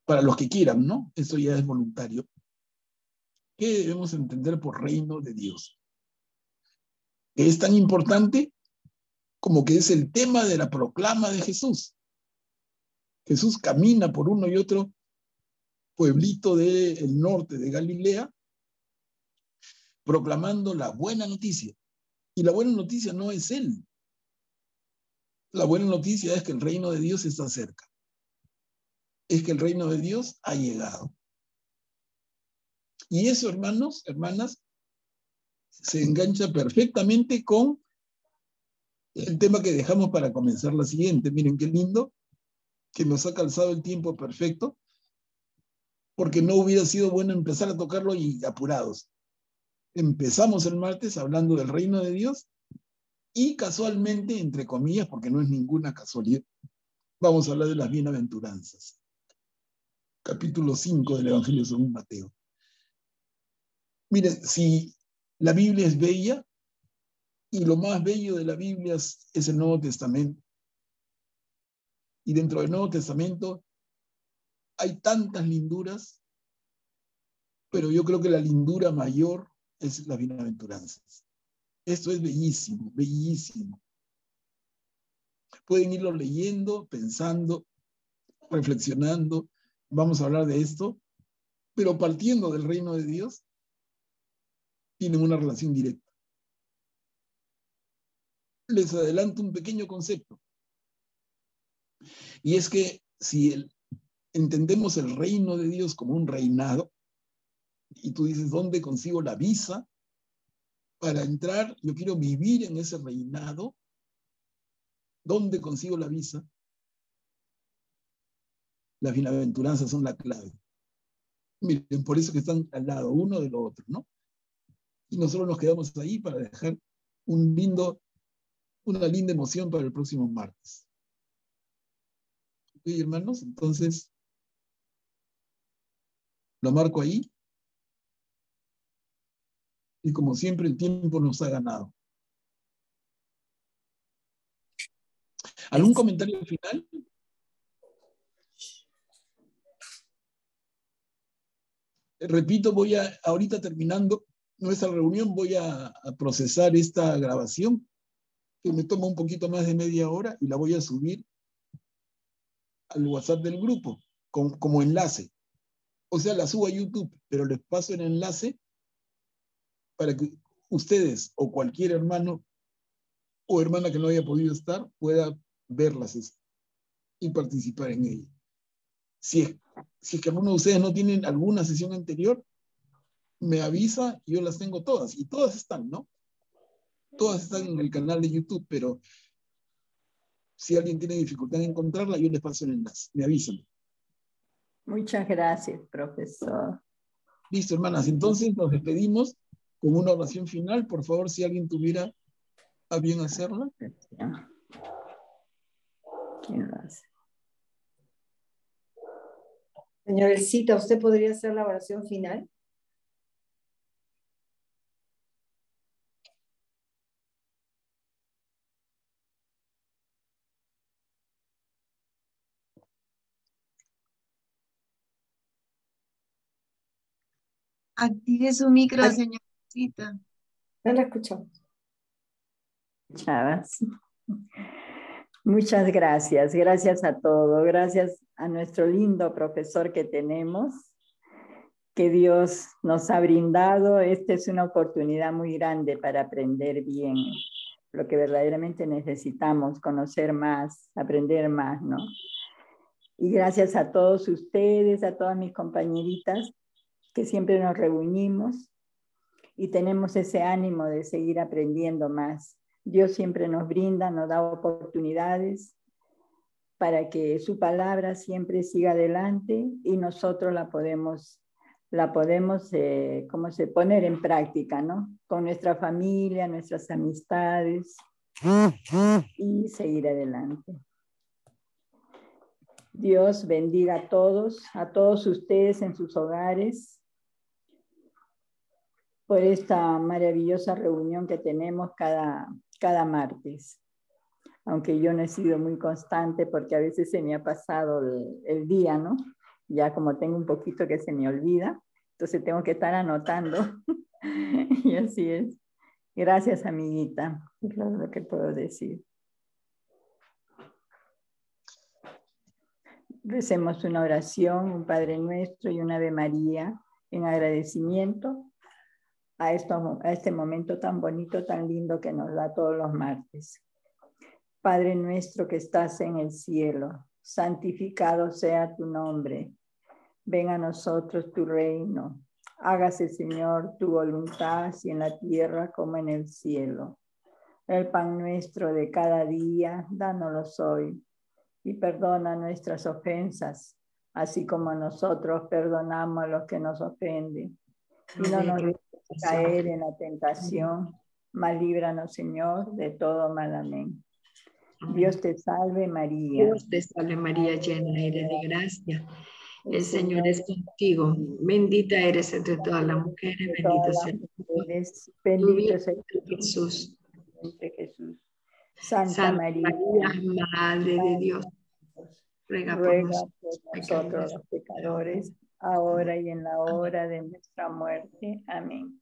para los que quieran, ¿no? Eso ya es voluntario. ¿Qué debemos entender por reino de Dios? Que es tan importante como que es el tema de la proclama de Jesús. Jesús camina por uno y otro pueblito del norte de Galilea, proclamando la buena noticia. Y la buena noticia no es él. La buena noticia es que el reino de Dios está cerca. Es que el reino de Dios ha llegado. Y eso, hermanos, hermanas, se engancha perfectamente con el tema que dejamos para comenzar la siguiente. Miren qué lindo, que nos ha calzado el tiempo perfecto, porque no hubiera sido bueno empezar a tocarlo y apurados. Empezamos el martes hablando del reino de Dios y casualmente, entre comillas, porque no es ninguna casualidad, vamos a hablar de las bienaventuranzas. Capítulo 5 del Evangelio según Mateo. Miren, si la Biblia es bella, y lo más bello de la Biblia es el Nuevo Testamento, y dentro del Nuevo Testamento hay tantas linduras, pero yo creo que la lindura mayor es las bienaventuranzas. Esto es bellísimo, bellísimo. Pueden irlo leyendo, pensando, reflexionando. Vamos a hablar de esto, pero partiendo del reino de Dios, tienen una relación directa. Les adelanto un pequeño concepto. Y es que si entendemos el reino de Dios como un reinado, y tú dices, ¿dónde consigo la visa para entrar? Yo quiero vivir en ese reinado. ¿Dónde consigo la visa? Las bienaventuranzas son la clave. Miren, por eso que están al lado uno del otro, ¿no? Y nosotros nos quedamos ahí para dejar una linda emoción para el próximo martes. ¿Ok, hermanos? Entonces, lo marco ahí. Y como siempre, el tiempo nos ha ganado. ¿Algún comentario final? Repito, ahorita terminando nuestra reunión, voy a procesar esta grabación, que me toma un poquito más de media hora, y la voy a subir al WhatsApp del grupo, como enlace. O sea, la subo a YouTube, pero les paso el enlace para que ustedes o cualquier hermano o hermana que no haya podido estar pueda verlas y participar en ella. Si es que alguno de ustedes no tienen alguna sesión anterior, me avisa y yo las tengo todas. Y todas están, ¿no? Todas están en el canal de YouTube, pero si alguien tiene dificultad en encontrarla, yo les paso el enlace. Me avisan. Muchas gracias, profesor. Listo, hermanas. Entonces nos despedimos con una oración final. Por favor, si alguien tuviera a bien hacerla. ¿Quién lo hace? Señor Elcita, ¿usted podría hacer la oración final? Active su micro, señorita. No la escuchamos. Chavas. Muchas gracias. Gracias a todos. Gracias a nuestro lindo profesor que tenemos, que Dios nos ha brindado. Esta es una oportunidad muy grande para aprender bien lo que verdaderamente necesitamos, conocer más, aprender más, ¿no? Y gracias a todos ustedes, a todas mis compañeritas, que siempre nos reunimos y tenemos ese ánimo de seguir aprendiendo más. Dios siempre nos brinda, nos da oportunidades para que su palabra siempre siga adelante y nosotros la podemos poner en práctica, ¿no? Con nuestra familia, nuestras amistades y seguir adelante. Dios bendiga a todos ustedes en sus hogares, por esta maravillosa reunión que tenemos cada martes. Aunque yo no he sido muy constante porque a veces se me ha pasado el día, ¿no? Ya como tengo un poquito que se me olvida, entonces tengo que estar anotando. Y así es. Gracias, amiguita. Es lo que puedo decir. Recemos una oración, un Padre Nuestro y una Ave María en agradecimiento a este momento tan bonito, tan lindo que nos da todos los martes. Padre nuestro que estás en el cielo, santificado sea tu nombre. Venga a nosotros tu reino. Hágase, Señor, tu voluntad, así en la tierra como en el cielo. El pan nuestro de cada día, dánoslo hoy. Y perdona nuestras ofensas, así como nosotros perdonamos a los que nos ofenden. Y no nos dejes caer en la tentación, mas líbranos, Señor, de todo mal. Amén. Dios te salve, María. Dios te salve, María, llena eres de gracia. El Señor es contigo. Bendita eres entre todas las mujeres. Bendito es el Jesús. Jesús. Santa María, Madre de Dios, ruega por nosotros los pecadores, ahora y en la hora de nuestra muerte. Amén.